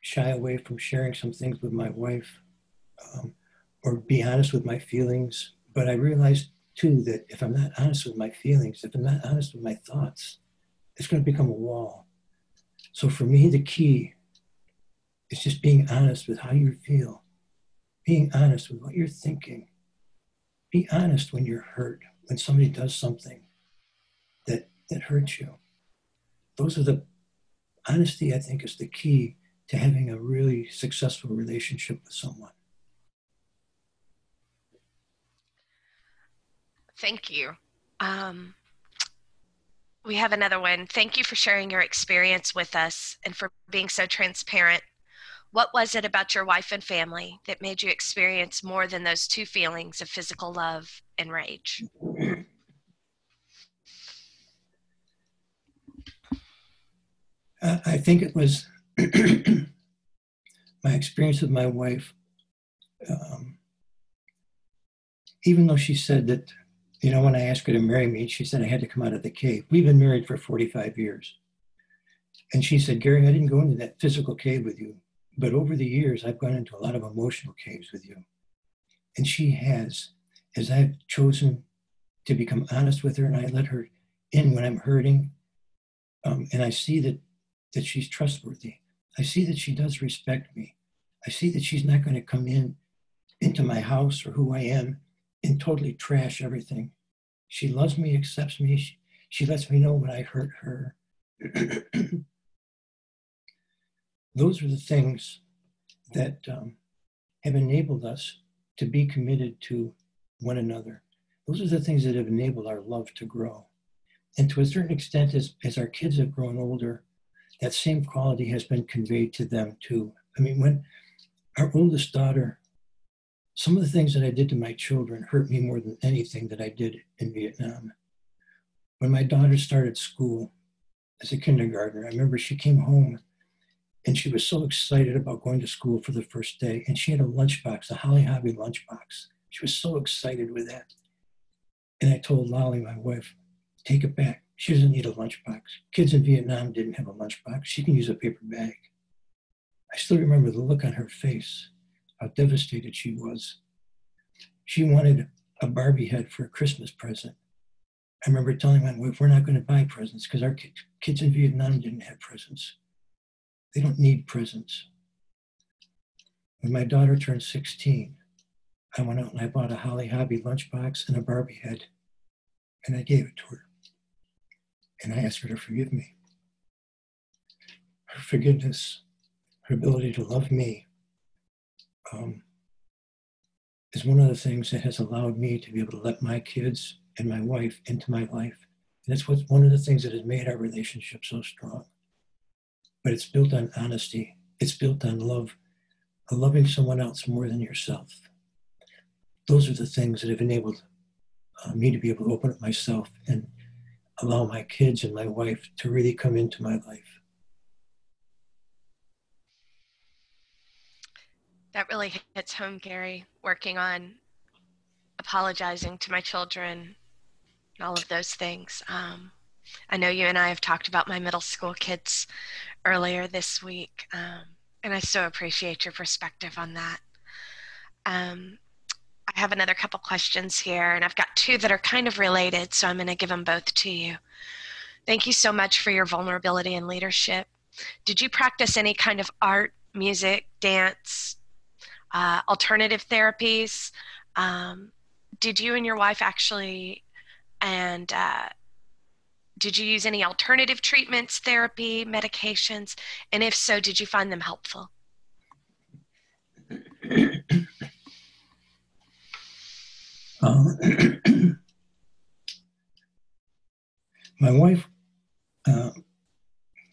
shy away from sharing some things with my wife, or be honest with my feelings. But I realized too, that if I'm not honest with my feelings, if I'm not honest with my thoughts, it's going to become a wall. So for me, the key is just being honest with how you feel, being honest with what you're thinking. Be honest when you're hurt, when somebody does something that hurts you. Honesty, I think, is the key to having a really successful relationship with someone. Thank you. We have another one. Thank you for sharing your experience with us and for being so transparent. What was it about your wife and family that made you experience more than those two feelings of physical love and rage? I think it was my experience with my wife. Even though she said that, when I asked her to marry me, she said I had to come out of the cave. We've been married for 45 years. And she said, Gary, I didn't go into that physical cave with you, but over the years, I've gone into a lot of emotional caves with you. And she has, as I've chosen to become honest with her, and I let her in when I'm hurting, and I see that she's trustworthy. I see that she does respect me. I see that she's not going to come into my house or who I am and totally trash everything. She loves me, accepts me. She lets me know when I hurt her. Those are the things that have enabled us to be committed to one another. Those are the things that have enabled our love to grow. And to a certain extent, as our kids have grown older, that same quality has been conveyed to them too. I mean, when our oldest daughter, some of the things that I did to my children hurt me more than anything that I did in Vietnam. When my daughter started school as a kindergartner, I remember she came home and she was so excited about going to school for the first day. And she had a lunchbox, a Holly Hobby lunchbox. She was so excited with that. And I told Lolly, my wife, take it back. She doesn't need a lunchbox. Kids in Vietnam didn't have a lunchbox. She can use a paper bag. I still remember the look on her face, how devastated she was. She wanted a Barbie head for a Christmas present. I remember telling my wife, we're not going to buy presents because our kids in Vietnam didn't have presents. They don't need presents. When my daughter turned 16, I went out and I bought a Holly Hobby lunchbox and a Barbie head, and I gave it to her. And I asked her to forgive me. Her forgiveness, her ability to love me, is one of the things that has allowed me to be able to let my kids and my wife into my life. And that's one of the things that has made our relationship so strong. But it's built on honesty. It's built on love, loving someone else more than yourself. Those are the things that have enabled me to be able to open up myself and allow my kids and my wife to really come into my life. That really hits home, Gary, working on apologizing to my children and all of those things. I know you and I have talked about my middle school kids earlier this week, and I so appreciate your perspective on that. I have another couple questions here, and I've got two that are kind of related, so I'm going to give them both to you. Thank you so much for your vulnerability and leadership. Did you practice any kind of art, music, dance, alternative therapies? Did you and your wife actually, and did you use any alternative treatments, therapy, medications? And if so, did you find them helpful? My wife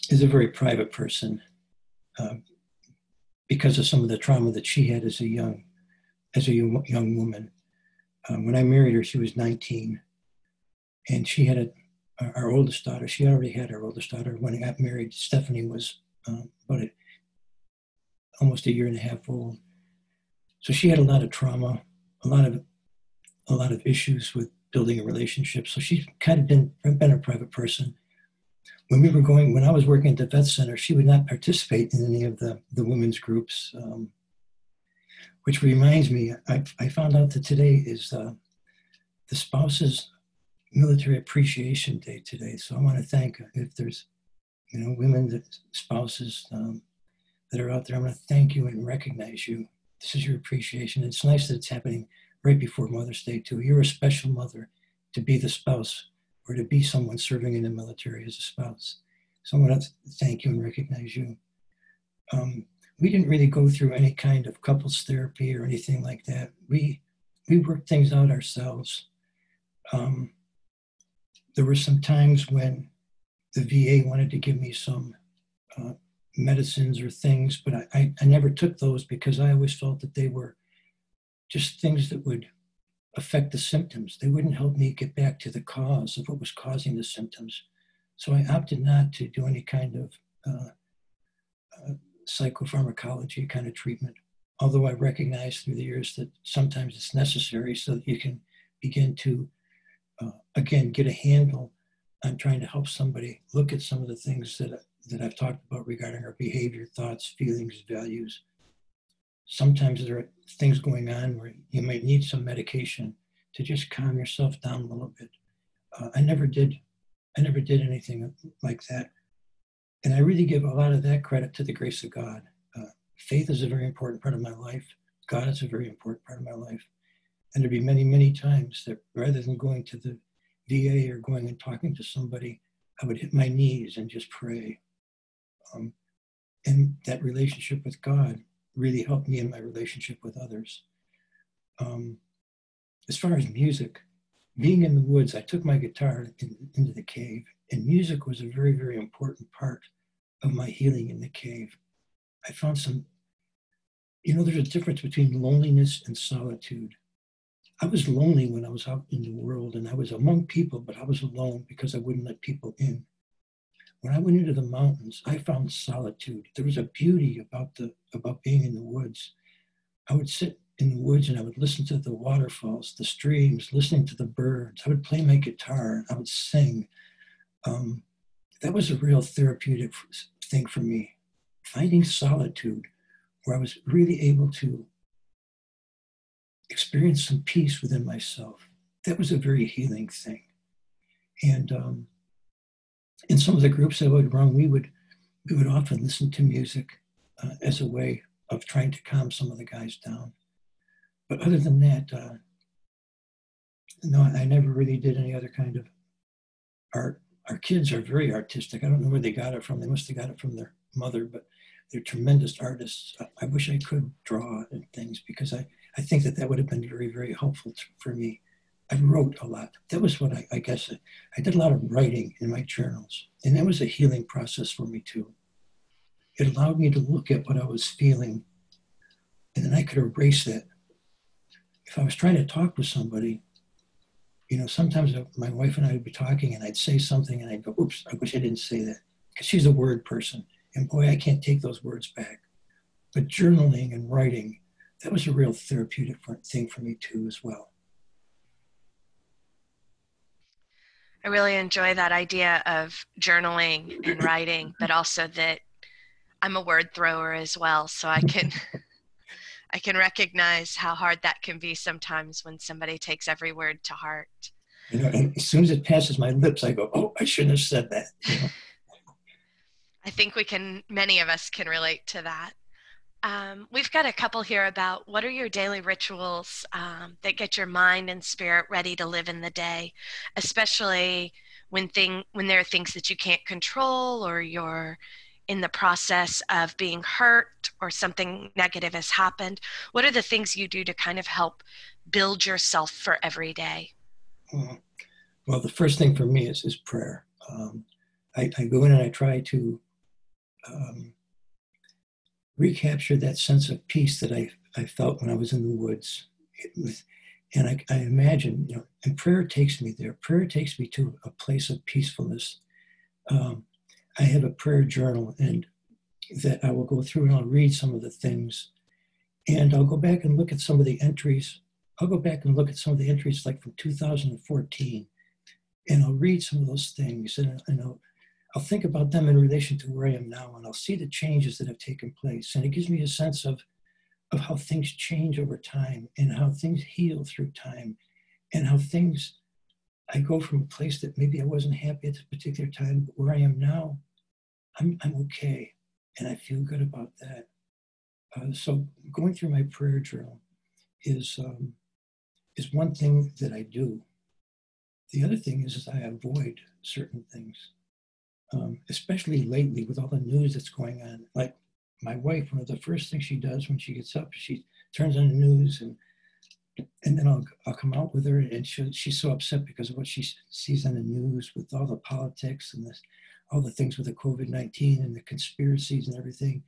is a very private person because of some of the trauma that she had as a young woman. When I married her, she was 19, and she had our oldest daughter. She already had our oldest daughter when I got married. Stephanie was almost a year and a half old. So she had a lot of trauma, a lot of issues with building a relationship. So she's kind of been a private person. When I was working at the vet center, she would not participate in any of the women's groups, which reminds me, I found out that today is the Spouses Military Appreciation Day today. So I want to thank, if there's, women, that spouses that are out there, I want to thank you and recognize you. This is your appreciation. It's nice that it's happening right before Mother's Day too. You're a special mother to be the spouse or to be someone serving in the military as a spouse. So I want to thank you and recognize you. We didn't really go through any kind of couples therapy or anything like that. We worked things out ourselves. There were some times when the VA wanted to give me some medicines or things, but I never took those because I always felt that they were just things that would affect the symptoms. They wouldn't help me get back to the cause of what was causing the symptoms. So I opted not to do any kind of psychopharmacology kind of treatment, although I recognize through the years that sometimes it's necessary so that you can begin to, again, get a handle on trying to help somebody look at some of the things that I've talked about regarding our behavior, thoughts, feelings, values. Sometimes there are things going on where you might need some medication to just calm yourself down a little bit. I never did anything like that. And I really give a lot of that credit to the grace of God. Faith is a very important part of my life. God is a very important part of my life. And there'd be many, many times that rather than going to the VA or going and talking to somebody, I would hit my knees and just pray. And that relationship with God really helped me in my relationship with others. As far as music, being in the woods, I took my guitar into the cave, and music was a very, very important part of my healing in the cave. I found there's a difference between loneliness and solitude. I was lonely when I was out in the world, and I was among people, but I was alone because I wouldn't let people in. When I went into the mountains, I found solitude. There was a beauty about being in the woods. I would sit in the woods and I would listen to the waterfalls, the streams, listening to the birds. I would play my guitar and I would sing. That was a real therapeutic thing for me. Finding solitude where I was really able to experience some peace within myself. That was a very healing thing. And in some of the groups I would run, we would often listen to music as a way of trying to calm some of the guys down. But other than that, no, I never really did any other kind of art. Our kids are very artistic. I don't know where they got it from. They must have got it from their mother, but they're tremendous artists. I wish I could draw and things because I think that would have been very, very helpful for me. I wrote a lot. That was what I guess I did a lot of writing in my journals. And that was a healing process for me too. It allowed me to look at what I was feeling and then I could erase that. If I was trying to talk with somebody, sometimes my wife and I would be talking and I'd say something and I'd go, oops, I wish I didn't say that. Because she's a word person. And boy, I can't take those words back. But journaling and writing, that was a real therapeutic thing for me too as well. I really enjoy that idea of journaling and writing, but also that I'm a word thrower as well. So I can recognize how hard that can be sometimes when somebody takes every word to heart. And as soon as it passes my lips, I go, oh, I shouldn't have said that. I think many of us can relate to that. We've got a couple here about what are your daily rituals that get your mind and spirit ready to live in the day, especially when there are things that you can't control or you're in the process of being hurt or something negative has happened. What are the things you do to kind of help build yourself for every day? Well, the first thing for me is prayer. I go in and I try to recapture that sense of peace that I felt when I was in the woods. And I imagine, and prayer takes me there. Prayer takes me to a place of peacefulness. I have a prayer journal and that I will go through and I'll read some of the things and I'll go back and look at some of the entries. I'll go back and look at some of the entries like from 2014 and I'll read some of those things and I'll think about them in relation to where I am now and I'll see the changes that have taken place. And it gives me a sense of how things change over time and how things heal through time and how things, I go from a place that maybe I wasn't happy at this particular time, but where I am now, I'm okay, and I feel good about that. So going through my prayer journal is one thing that I do. The other thing is I avoid certain things, especially lately with all the news that's going on. Like my wife, one of the first things she does when she gets up, she turns on the news, and then I'll come out with her, and she's so upset because of what she sees on the news with all the politics and all the things with the COVID-19 and the conspiracies and everything.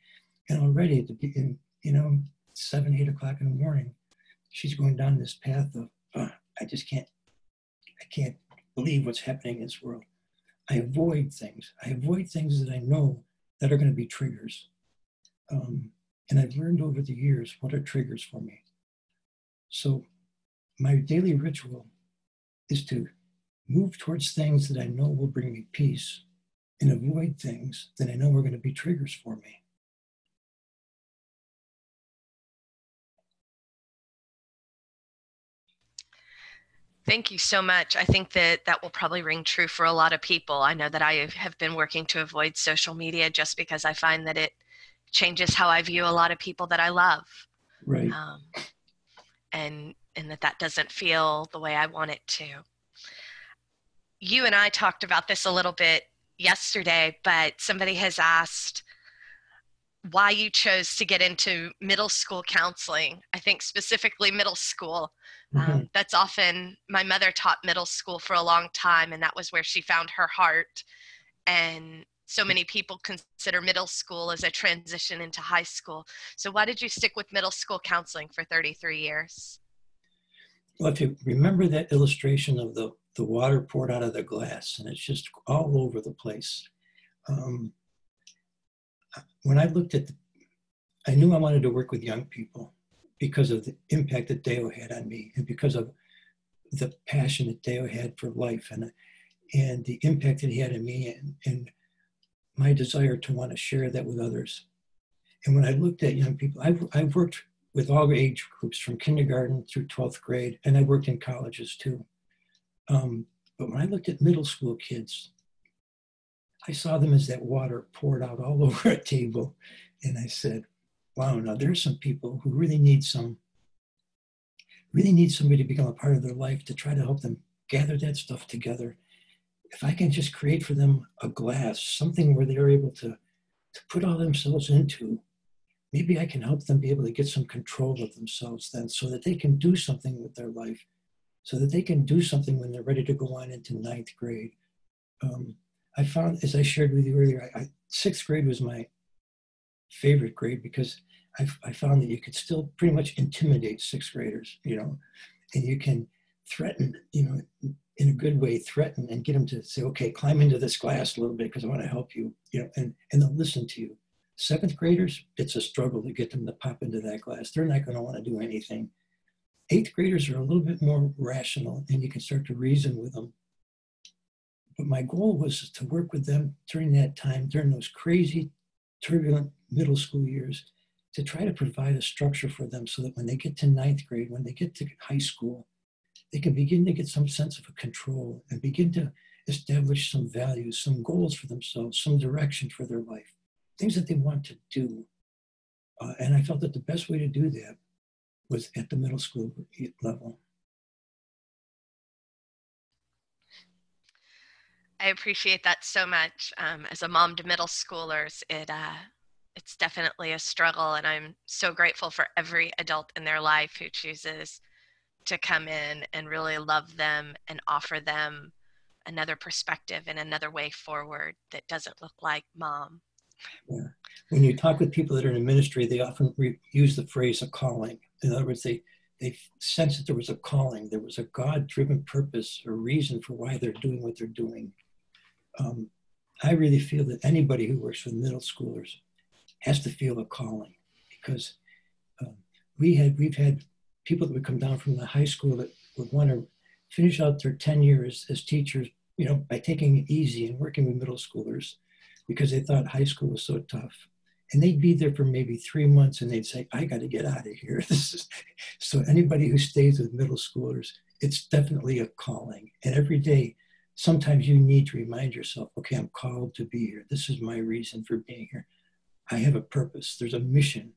And already at the 7, 8 o'clock in the morning, she's going down this path of, I can't believe what's happening in this world. I avoid things. I avoid things that I know that are going to be triggers. And I've learned over the years what are triggers for me. So my daily ritual is to move towards things that I know will bring me peace and avoid things that I know are going to be triggers for me. Thank you so much. I think that will probably ring true for a lot of people. I know that I have been working to avoid social media just because I find that it changes how I view a lot of people that I love. Right. And that doesn't feel the way I want it to. You and I talked about this a little bit yesterday, but somebody has asked why you chose to get into middle school counseling. I think specifically middle school. That's often, my mother taught middle school for a long time, and that was where she found her heart. And so many people consider middle school as a transition into high school. So why did you stick with middle school counseling for 33 years? Well, if you remember that illustration of the water poured out of the glass, and it's just all over the place. When I looked at I knew I wanted to work with young people because of the impact that Deo had on me, and because of the passion that Deo had for life, and the impact that he had on me, and my desire to want to share that with others. And when I looked at young people, I've worked with all age groups from kindergarten through 12th grade, and I worked in colleges too. But when I looked at middle school kids, I saw them as that water poured out all over a table. And I said, wow, now there's some people who really need somebody to become a part of their life to try to help them gather that stuff together. If I can just create for them a glass, something where they're able to put all themselves into, maybe I can help them be able to get some control of themselves then, so that they can do something with their life, so that they can do something when they're ready to go on into 9th grade. I found, as I shared with you earlier, 6th grade was my favorite grade because I found that you could still pretty much intimidate 6th graders, and you can threaten, in a good way, threaten and get them to say, okay, climb into this glass a little bit because I want to help you, and they'll listen to you. 7th graders, it's a struggle to get them to pop into that glass. They're not going to want to do anything. 8th graders are a little bit more rational, and you can start to reason with them. But my goal was to work with them during that time, during those crazy, turbulent middle school years, to try to provide a structure for them so that when they get to 9th grade, when they get to high school, they can begin to get some sense of a control and begin to establish some values, some goals for themselves, some direction for their life, things that they want to do. And I felt that the best way to do that was at the middle school level. I appreciate that so much. As a mom to middle schoolers, it's definitely a struggle, and I'm so grateful for every adult in their life who chooses to come in and really love them and offer them another perspective and another way forward that doesn't look like mom. Yeah. When you talk with people that are in ministry, they often use the phrase a calling. In other words, they sense that there was a calling, there was a God-driven purpose or reason for why they're doing what they're doing. I really feel that anybody who works with middle schoolers has to feel a calling, because we've had people that would come down from the high school that would want to finish out their tenure as teachers, by taking it easy and working with middle schoolers, because they thought high school was so tough. And they'd be there for maybe 3 months and they'd say, I got to get out of here. So anybody who stays with middle schoolers it's definitely a calling. And every day, sometimes you need to remind yourself, okay, I'm called to be here. This is my reason for being here. I have a purpose. There's a mission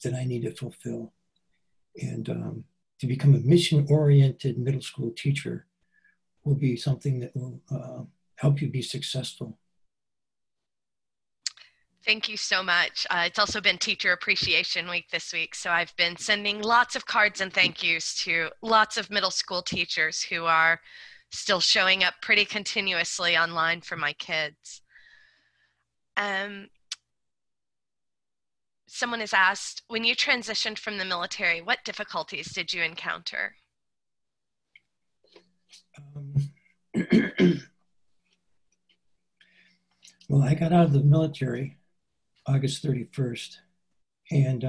that I need to fulfill. And to become a mission-oriented middle school teacher will be something that will help you be successful. Thank you so much. It's also been Teacher Appreciation Week this week, so I've been sending lots of cards and thank yous to lots of middle school teachers who are still showing up pretty continuously online for my kids. Someone has asked, when you transitioned from the military, what difficulties did you encounter? Well, I got out of the military August 31st, and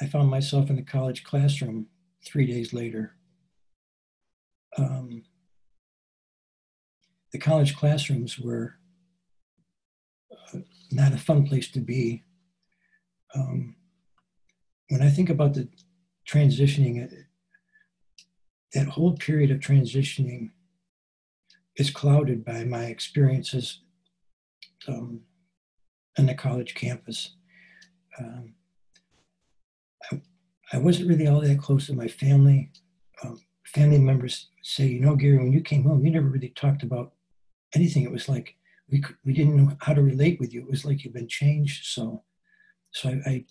I found myself in the college classroom 3 days later. The college classrooms were not a fun place to be. When I think about the transitioning, that whole period of transitioning is clouded by my experiences on the college campus. I wasn't really all that close to my family. Family members say, you know, Gary, when you came home, you never really talked about anything. It was like we didn't know how to relate with you. It was like you've been changed. So I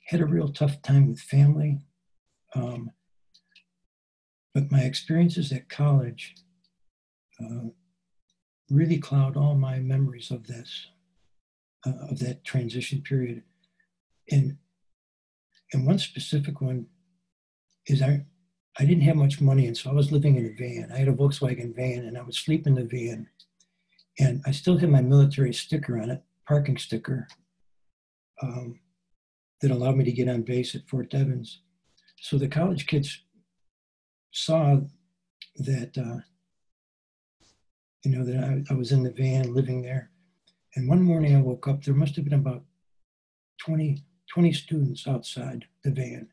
had a real tough time with family. But my experiences at college really cloud all my memories of this, of that transition period. And one specific one is I didn't have much money, and so I was living in a van. I had a Volkswagen van, and I would sleep in the van. And I still had my military sticker on it, parking sticker, that allowed me to get on base at Fort Devens. So the college kids saw that, that I was in the van living there. And one morning I woke up, there must have been about 20 students outside the van.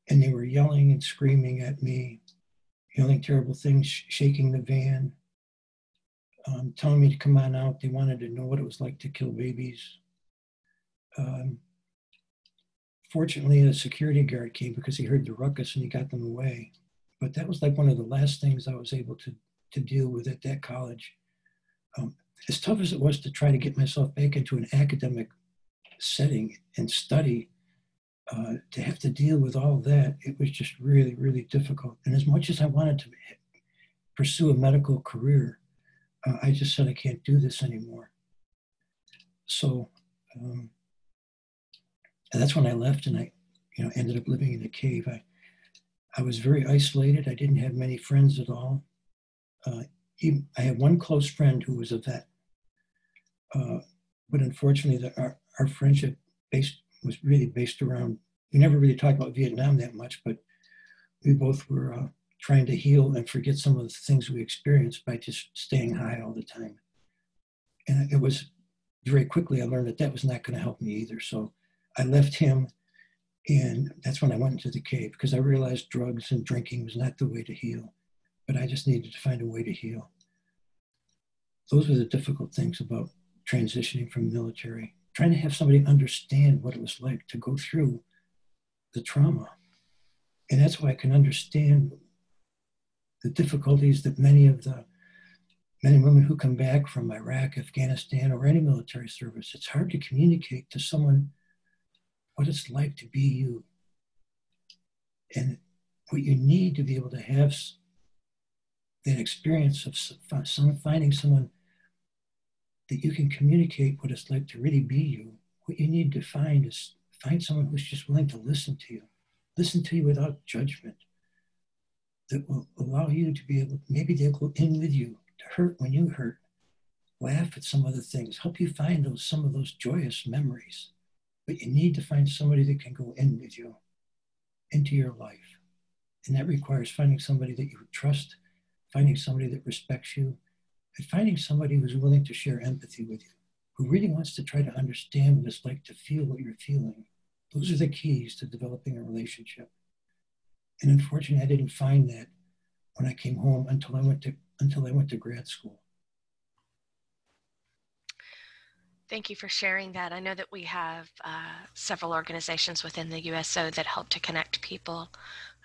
And they were yelling and screaming at me, yelling terrible things, shaking the van, telling me to come on out. They wanted to know what it was like to kill babies. Fortunately, a security guard came because he heard the ruckus and he got them away. But that was like one of the last things I was able to deal with at that college. As tough as it was to try to get myself back into an academic setting and study, to have to deal with all that, it was just really, really difficult. And as much as I wanted to pursue a medical career, I just said, I can't do this anymore. So and that's when I left, and I ended up living in a cave. I was very isolated. I didn't have many friends at all. I had one close friend who was a vet. But unfortunately, our friendship was really based around, we never really talked about Vietnam that much, but we both were trying to heal and forget some of the things we experienced by just staying high all the time. And it was very quickly, I learned that was not going to help me either. So I left him, and that's when I went into the cave, because I realized drugs and drinking was not the way to heal, but I just needed to find a way to heal. Those were the difficult things about transitioning from the military, trying to have somebody understand what it was like to go through the trauma. And that's why I can understand the difficulties that many of the men and women who come back from Iraq, Afghanistan, or any military service, it's hard to communicate to someone what it's like to be you. And what you need to be able to have that experience of finding someone that you can communicate what it's like to really be you. What you need to find is someone who's just willing to listen to you without judgment, that will allow you to be able, maybe they'll go in with you to hurt when you hurt, laugh at some other things, help you find some of those joyous memories. But you need to find somebody that can go in with you into your life. And that requires finding somebody that you trust, finding somebody that respects you, and finding somebody who's willing to share empathy with you, who really wants to try to understand what it's like to feel what you're feeling. Those are the keys to developing a relationship. And unfortunately, I didn't find that when I came home until I went to grad school. Thank you for sharing that. I know that we have several organizations within the USO that help to connect people.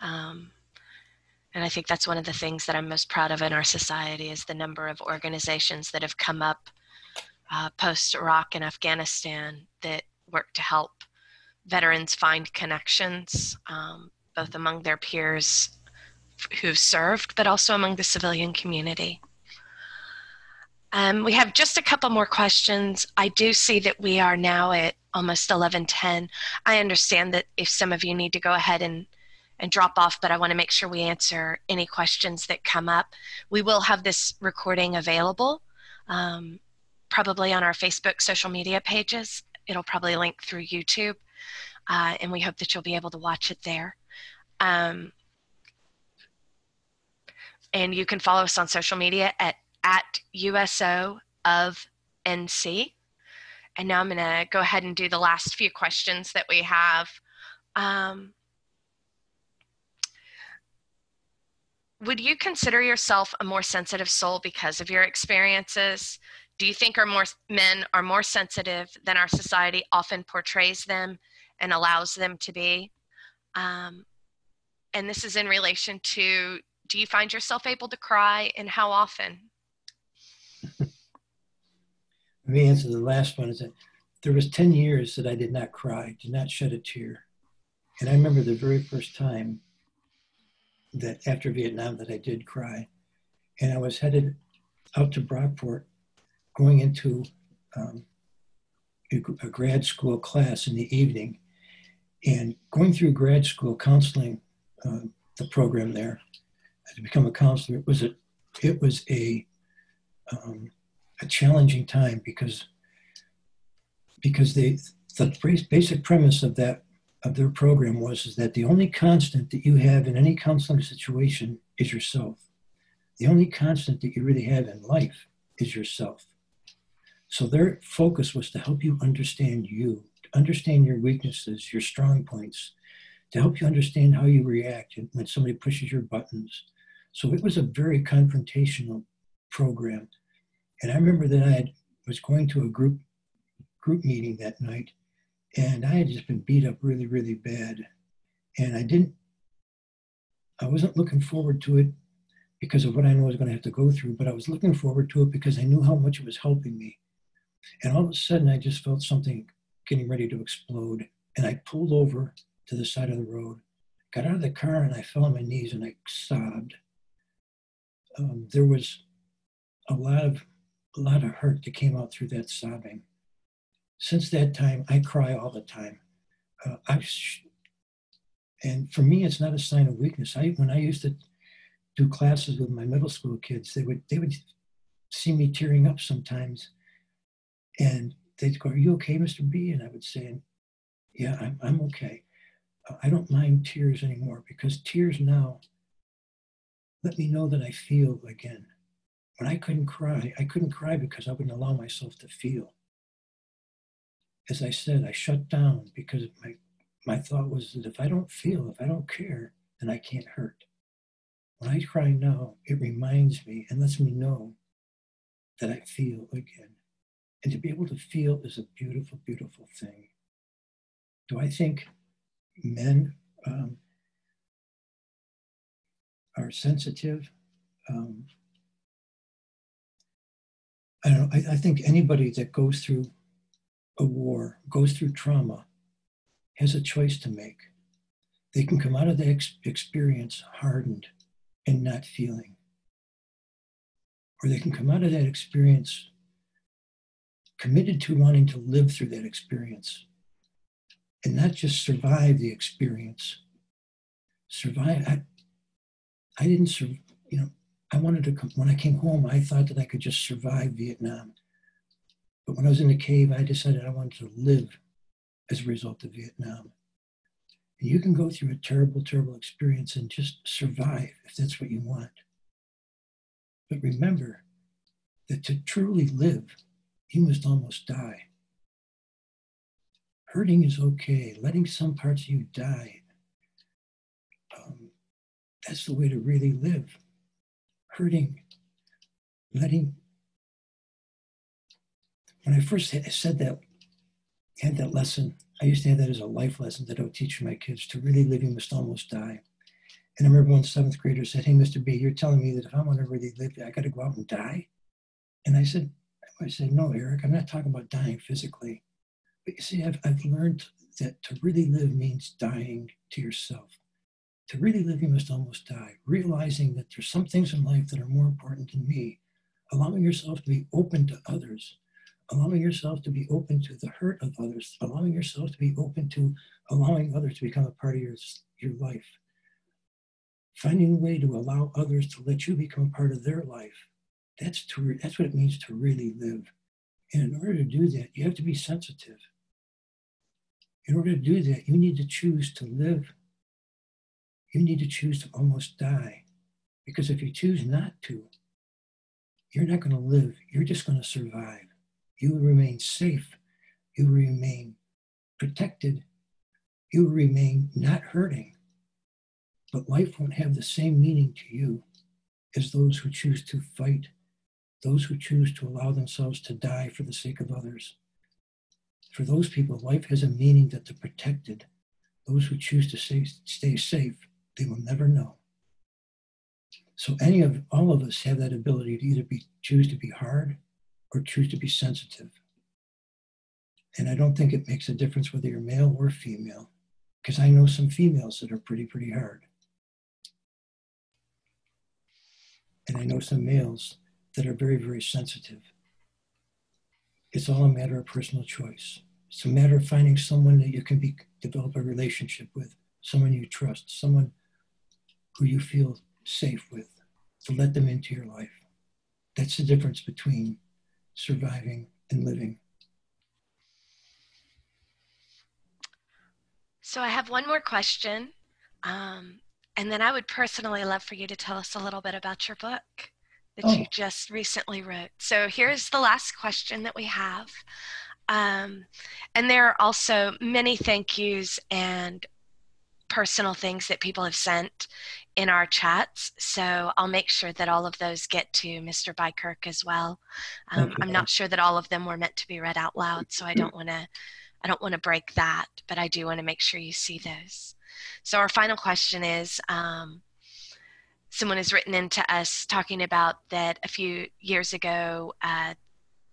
And I think that's one of the things that I'm most proud of in our society is the number of organizations that have come up post-Iraq and Afghanistan that work to help veterans find connections, both among their peers who've served, but also among the civilian community. We have just a couple more questions. I do see that we are now at almost 11:10. I understand that if some of you need to go ahead and drop off, but I want to make sure we answer any questions that come up. We will have this recording available, probably on our Facebook social media pages. It'll probably link through YouTube, and we hope that you'll be able to watch it there. And you can follow us on social media at USO of NC. And now I'm going to go ahead and do the last few questions that we have. Would you consider yourself a more sensitive soul because of your experiences? Do you think men are more sensitive than our society often portrays them and allows them to be? And this is in relation to, do you find yourself able to cry, and how often? Let me answer the last one. Is that there was 10 years that I did not cry, did not shed a tear. And I remember the very first time that after Vietnam that I did cry. And I was headed out to Brockport, going into a grad school class in the evening, and going through grad school counseling, the program there to become a counselor. It was a challenging time because the basic premise of their program is that the only constant that you have in any counseling situation is yourself. The only constant that you really have in life is yourself. So their focus was to help you understand you, to understand your weaknesses, your strong points, to help you understand how you react when somebody pushes your buttons. So it was a very confrontational program. And I remember that I was going to a group meeting that night, and I had just been beat up really, really bad. And I wasn't looking forward to it because of what I know I was going to have to go through, but I was looking forward to it because I knew how much it was helping me. And all of a sudden, I just felt something getting ready to explode. And I pulled over to the side of the road, got out of the car, and I fell on my knees and I sobbed. There was a lot of hurt that came out through that sobbing. Since that time, I cry all the time. And for me, it's not a sign of weakness. When I used to do classes with my middle school kids, they would see me tearing up sometimes, and they'd go, "Are you okay, Mr. B?" And I would say, "Yeah, I'm okay." I don't mind tears anymore because tears now let me know that I feel again. When I couldn't cry because I wouldn't allow myself to feel. As I said, I shut down because my thought was that if I don't feel, if I don't care, then I can't hurt. When I cry now, it reminds me and lets me know that I feel again. And to be able to feel is a beautiful, beautiful thing. Do I think men are sensitive? I don't know. I think anybody that goes through a war, goes through trauma, has a choice to make. They can come out of the experience hardened and not feeling. Or they can come out of that experience committed to wanting to live through that experience and not just survive the experience. Survive. I didn't, I wanted to come, when I came home, I thought that I could just survive Vietnam. But when I was in the cave, I decided I wanted to live as a result of Vietnam. And you can go through a terrible, terrible experience and just survive if that's what you want. But remember that to truly live, you must almost die. Hurting is okay. Letting some parts of you die That's the way to really live. Hurting, letting. When I first said that, had that lesson, I used to have that as a life lesson that I would teach my kids. To really live, you must almost die. And I remember one seventh grader said, "Hey, Mr. B, you're telling me that if I want to really live, I got to go out and die?" And I said, "No, Eric, I'm not talking about dying physically. But you see, I've learned that to really live means dying to yourself. To really live, you must almost die. Realizing that there's some things in life that are more important than me. Allowing yourself to be open to others. Allowing yourself to be open to the hurt of others. Allowing yourself to be open to allowing others to become a part of your life. Finding a way to allow others to let you become a part of their life. That's what it means to really live. And in order to do that, you have to be sensitive. In order to do that, you need to choose to live. You need to choose to almost die. Because if you choose not to, you're not going to live. You're just going to survive. You will remain safe. You will remain protected. You will remain not hurting. But life won't have the same meaning to you as those who choose to fight, those who choose to allow themselves to die for the sake of others. For those people, life has a meaning that they're protected. Those who choose to stay safe, they will never know. So all of us have that ability to either choose to be hard or choose to be sensitive. And I don't think it makes a difference whether you're male or female, because I know some females that are pretty hard. And I know some males that are very sensitive. It's all a matter of personal choice. It's a matter of finding someone that you can develop a relationship with, someone you trust, someone who you feel safe with, to let them into your life. That's the difference between surviving and living. So I have one more question. And then I would personally love for you to tell us a little bit about your book that you just recently wrote. So here's the last question that we have. And there are also many thank yous and personal things that people have sent in our chats. So I'll make sure that all of those get to Mr. Beikirch as well. I'm not sure that all of them were meant to be read out loud, so I don't want to break that, but I do want to make sure you see those. So our final question is, someone has written into us talking about that a few years ago,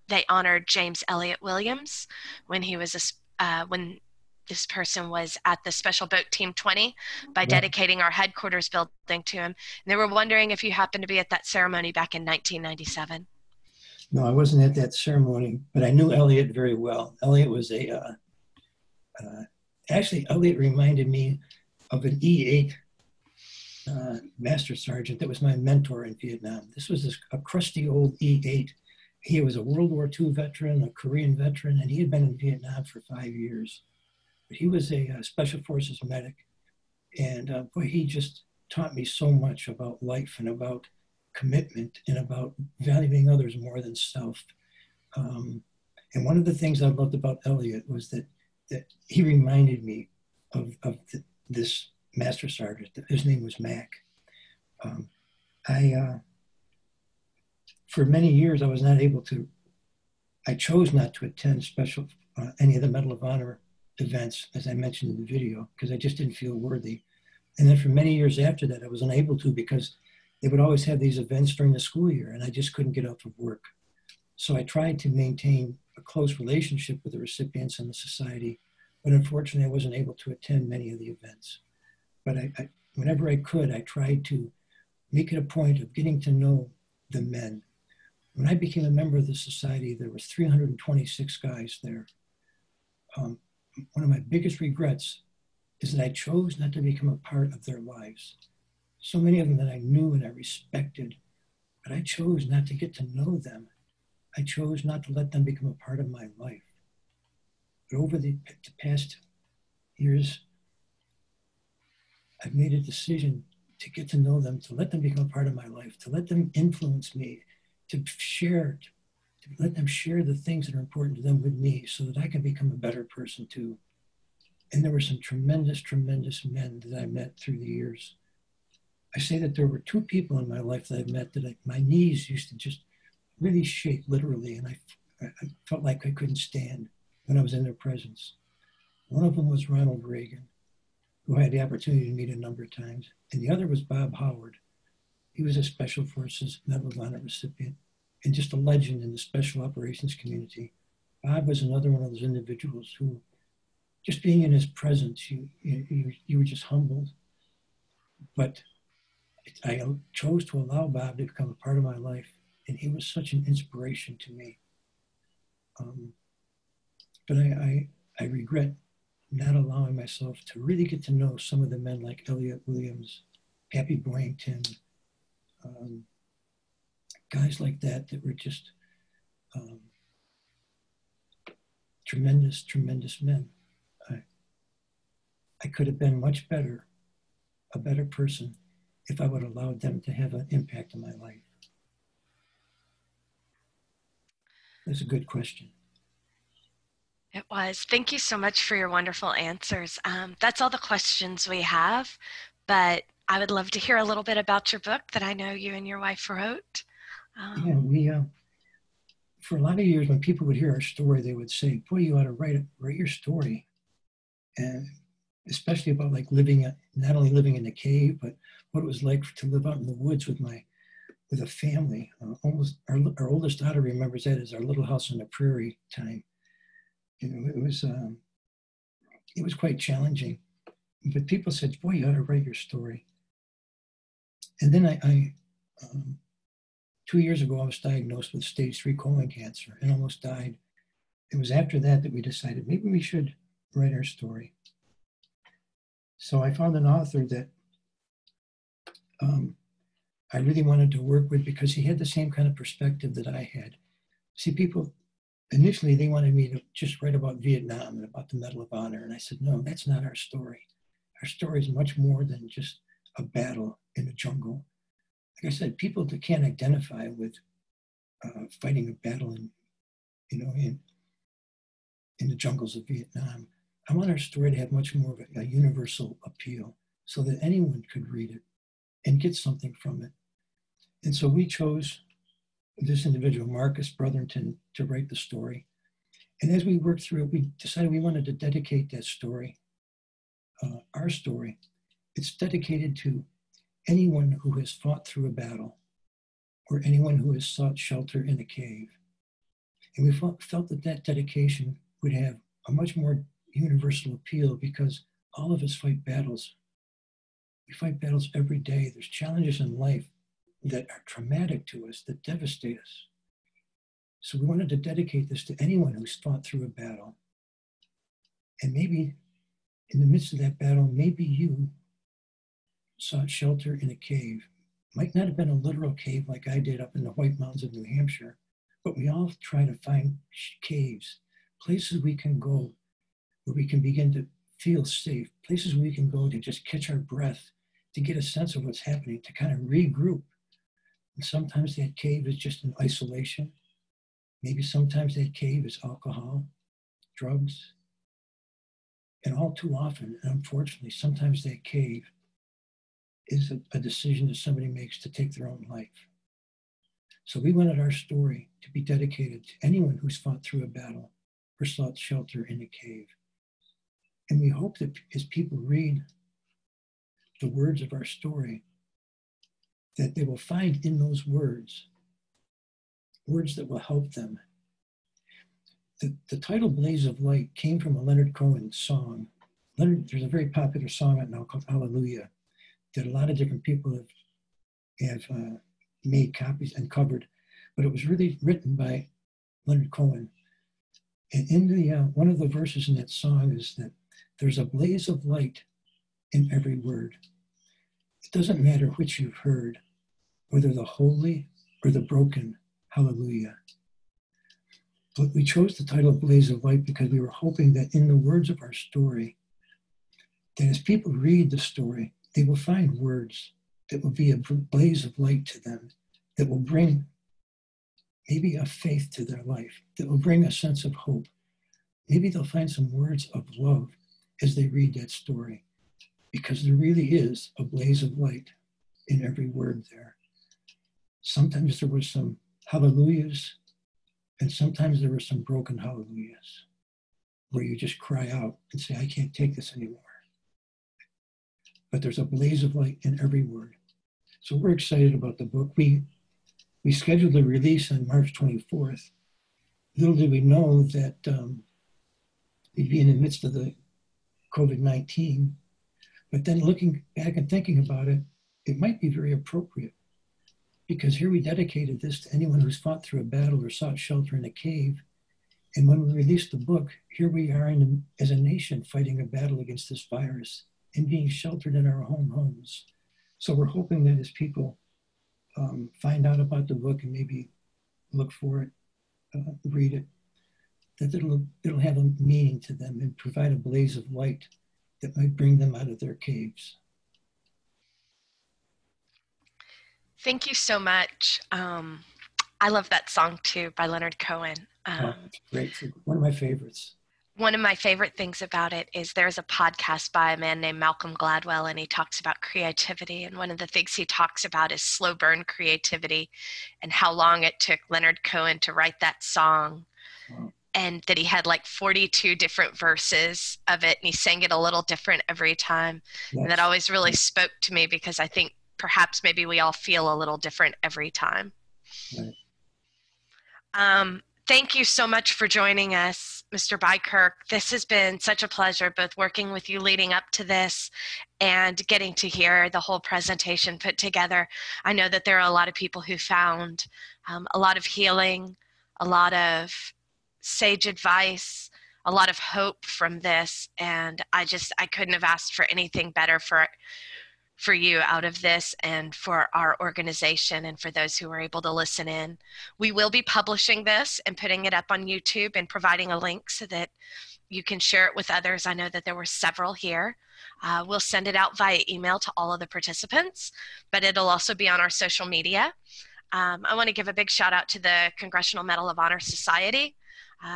they honored James Elliott Williams when he was when this person was at the Special Boat Team 20 by dedicating our headquarters building to him. And they were wondering if you happened to be at that ceremony back in 1997. No, I wasn't at that ceremony, but I knew Elliott very well. Elliott was actually, Elliott reminded me of an E8 Master Sergeant that was my mentor in Vietnam. This was a crusty old E8. He was a World War II veteran, a Korean veteran, and he had been in Vietnam for 5 years. But he was a Special Forces medic. And boy, he just taught me so much about life and about commitment and about valuing others more than self. And one of the things I loved about Elliott was that he reminded me of this Master Sergeant. His name was Mac. For many years, I chose not to attend any of the Medal of Honor events, as I mentioned in the video, because I just didn't feel worthy. And then for many years after that, I was unable to because they would always have these events during the school year and I just couldn't get off of work. So I tried to maintain a close relationship with the recipients and the society, but unfortunately I wasn't able to attend many of the events. But whenever I could, I tried to make it a point of getting to know the men. When I became a member of the society, there was 326 guys there. One of my biggest regrets is that I chose not to become a part of their lives. So many of them that I knew and I respected, but I chose not to get to know them. I chose not to let them become a part of my life. But over the past years, I've made a decision to get to know them, to let them become a part of my life, to let them influence me, to let them share the things that are important to them with me so that I can become a better person too. And there were some tremendous men that I met through the years. I say that there were two people in my life that I've met that my knees used to just really shake literally, and I felt like I couldn't stand when I was in their presence. One of them was Ronald Reagan, who I had the opportunity to meet a number of times, and the other was Bob Howard. He was a Special Forces Medal of Honor recipient and just a legend in the special operations community. Bob was another one of those individuals who, just being in his presence, you were just humbled. But I chose to allow Bob to become a part of my life, and he was such an inspiration to me. But I regret not allowing myself to really get to know some of the men like Elliot Williams, Pappy Boyington, guys like that were just tremendous, tremendous men. I could have been much better, a better person, if I would have allowed them to have an impact on my life. That's a good question. It was. Thank you so much for your wonderful answers. That's all the questions we have, but I would love to hear a little bit about your book that I know you and your wife wrote. Yeah, we, for a lot of years, when people would hear our story, they would say, boy, you ought to write your story. And especially about like not only living in a cave, but what it was like to live out in the woods with a family. Almost our oldest daughter remembers that as our little house on the prairie time. You know, it was quite challenging. But people said, boy, you ought to write your story. And then I 2 years ago, I was diagnosed with stage 3 colon cancer and almost died. It was after that we decided maybe we should write our story. So I found an author that I really wanted to work with because he had the same kind of perspective that I had. See, people, initially they wanted me to just write about Vietnam and about the Medal of Honor. And I said, no, that's not our story. Our story is much more than just a battle in a jungle. Like I said, people that can't identify with fighting a battle in the jungles of Vietnam. I want our story to have much more of a universal appeal so that anyone could read it and get something from it. And so we chose this individual, Marcus Brotherton, to write the story. And as we worked through it, we decided we wanted to dedicate that story, our story. It's dedicated to anyone who has fought through a battle or anyone who has sought shelter in a cave. And we felt that dedication would have a much more universal appeal because all of us fight battles. We fight battles every day. There's challenges in life that are traumatic to us, that devastate us. So we wanted to dedicate this to anyone who's fought through a battle. And maybe in the midst of that battle, maybe you sought shelter in a cave. Might not have been a literal cave like I did up in the White Mountains of New Hampshire, but we all try to find caves, places we can go where we can begin to feel safe, places we can go to just catch our breath, to get a sense of what's happening, to kind of regroup. And sometimes that cave is just in isolation. Maybe sometimes that cave is alcohol, drugs. And all too often, and unfortunately, sometimes that cave is a decision that somebody makes to take their own life. So we wanted our story to be dedicated to anyone who's fought through a battle or sought shelter in a cave. And we hope that as people read the words of our story, that they will find in those words that will help them. The title Blaze of Light came from a Leonard Cohen song. There's a very popular song out now called Hallelujah that a lot of different people have made copies and covered, but it was really written by Leonard Cohen. And in the one of the verses in that song is that there's a blaze of light in every word. It doesn't matter which you've heard, whether the holy or the broken, hallelujah. But we chose the title Blaze of Light because we were hoping that in the words of our story, that as people read the story, they will find words that will be a blaze of light to them, that will bring maybe a faith to their life, that will bring a sense of hope. Maybe they'll find some words of love as they read that story, because there really is a blaze of light in every word there. Sometimes there were some hallelujahs, and sometimes there were some broken hallelujahs, where you just cry out and say, I can't take this anymore. But there's a blaze of light in every word. So we're excited about the book. We scheduled the release on March 24th. Little did we know that we'd be in the midst of the COVID-19. But then looking back and thinking about it, it might be very appropriate, because here we dedicated this to anyone who's fought through a battle or sought shelter in a cave. And when we released the book, here we are as a nation fighting a battle against this virus and being sheltered in our own homes. So we're hoping that as people find out about the book and maybe look for it, read it, that it'll have a meaning to them and provide a blaze of light that might bring them out of their caves. Thank you so much. I love that song too by Leonard Cohen. It's great. One of my favorites. One of my favorite things about it is there's a podcast by a man named Malcolm Gladwell, and he talks about creativity. And one of the things he talks about is slow burn creativity and how long it took Leonard Cohen to write that song. Wow. And that he had like 42 different verses of it, and he sang it a little different every time. Yes. And that always really spoke to me, because I think perhaps maybe we all feel a little different every time. Right. Thank you so much for joining us, Mr. Beikirch. This has been such a pleasure, both working with you leading up to this and getting to hear the whole presentation put together. I know that there are a lot of people who found a lot of healing, a lot of sage advice, a lot of hope from this, and I couldn't have asked for anything better for you out of this, and for our organization, and for those who were able to listen in. We will be publishing this and putting it up on YouTube and providing a link so that you can share it with others. I know that there were several here. We'll send it out via email to all of the participants, but it'll also be on our social media. I want to give a big shout out to the Congressional Medal of Honor Society.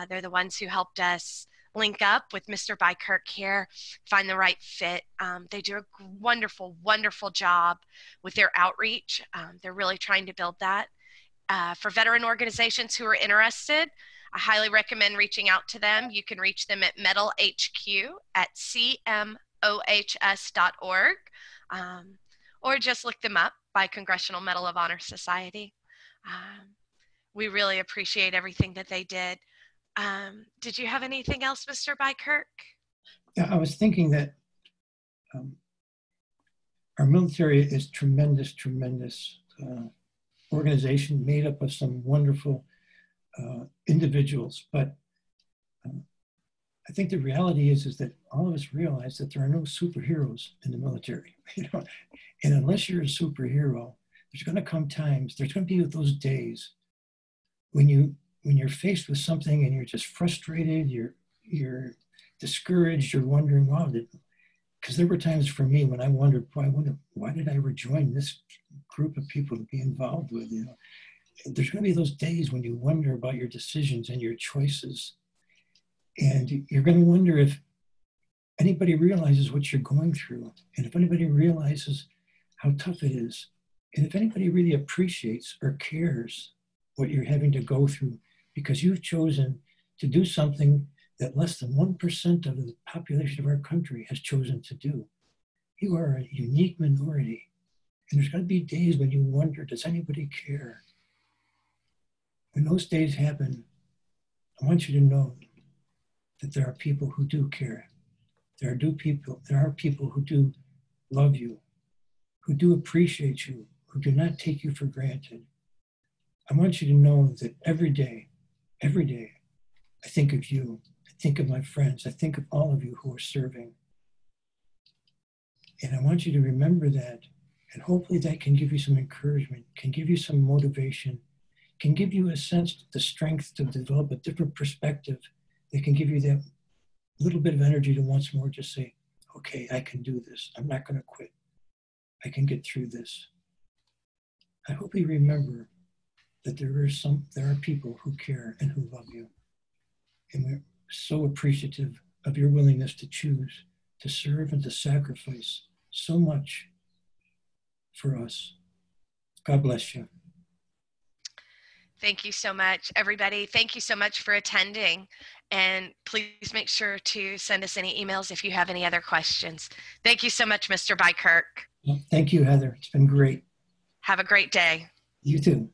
They're the ones who helped us link up with Mr. Beikirch here, find the right fit. They do a wonderful, wonderful job with their outreach. They're really trying to build that. For veteran organizations who are interested, I highly recommend reaching out to them. You can reach them at medalhq@cmohs.org, or just look them up by Congressional Medal of Honor Society. We really appreciate everything that they did. Did you have anything else, Mr. Beikirch? Yeah, I was thinking that our military is tremendous organization made up of some wonderful individuals. But I think the reality is that all of us realize that there are no superheroes in the military. And unless you're a superhero, there's going to come times, there's going to be those days when you're faced with something and you're just frustrated, you're discouraged, you're wondering, wow, because there were times for me when I wondered, why did I ever join this group of people to be involved with? There's going to be those days when you wonder about your decisions and your choices, and you're going to wonder if anybody realizes what you're going through, and if anybody realizes how tough it is, and if anybody really appreciates or cares what you're having to go through, because you've chosen to do something that less than 1% of the population of our country has chosen to do. You are a unique minority. And there's going to be days when you wonder, does anybody care? When those days happen, I want you to know that there are people who do care. There are people who do love you, who do appreciate you, who do not take you for granted. I want you to know that every day, I think of you. I think of my friends. I think of all of you who are serving. And I want you to remember that. And hopefully that can give you some encouragement, can give you some motivation, can give you a sense, the strength to develop a different perspective that can give you that little bit of energy to once more just say, okay, I can do this. I'm not going to quit. I can get through this. I hope you remember that there are people who care and who love you. And we're so appreciative of your willingness to choose, to serve, and to sacrifice so much for us. God bless you. Thank you so much, everybody. Thank you so much for attending. And please make sure to send us any emails if you have any other questions. Thank you so much, Mr. Beikirch. Thank you, Heather. It's been great. Have a great day. You too.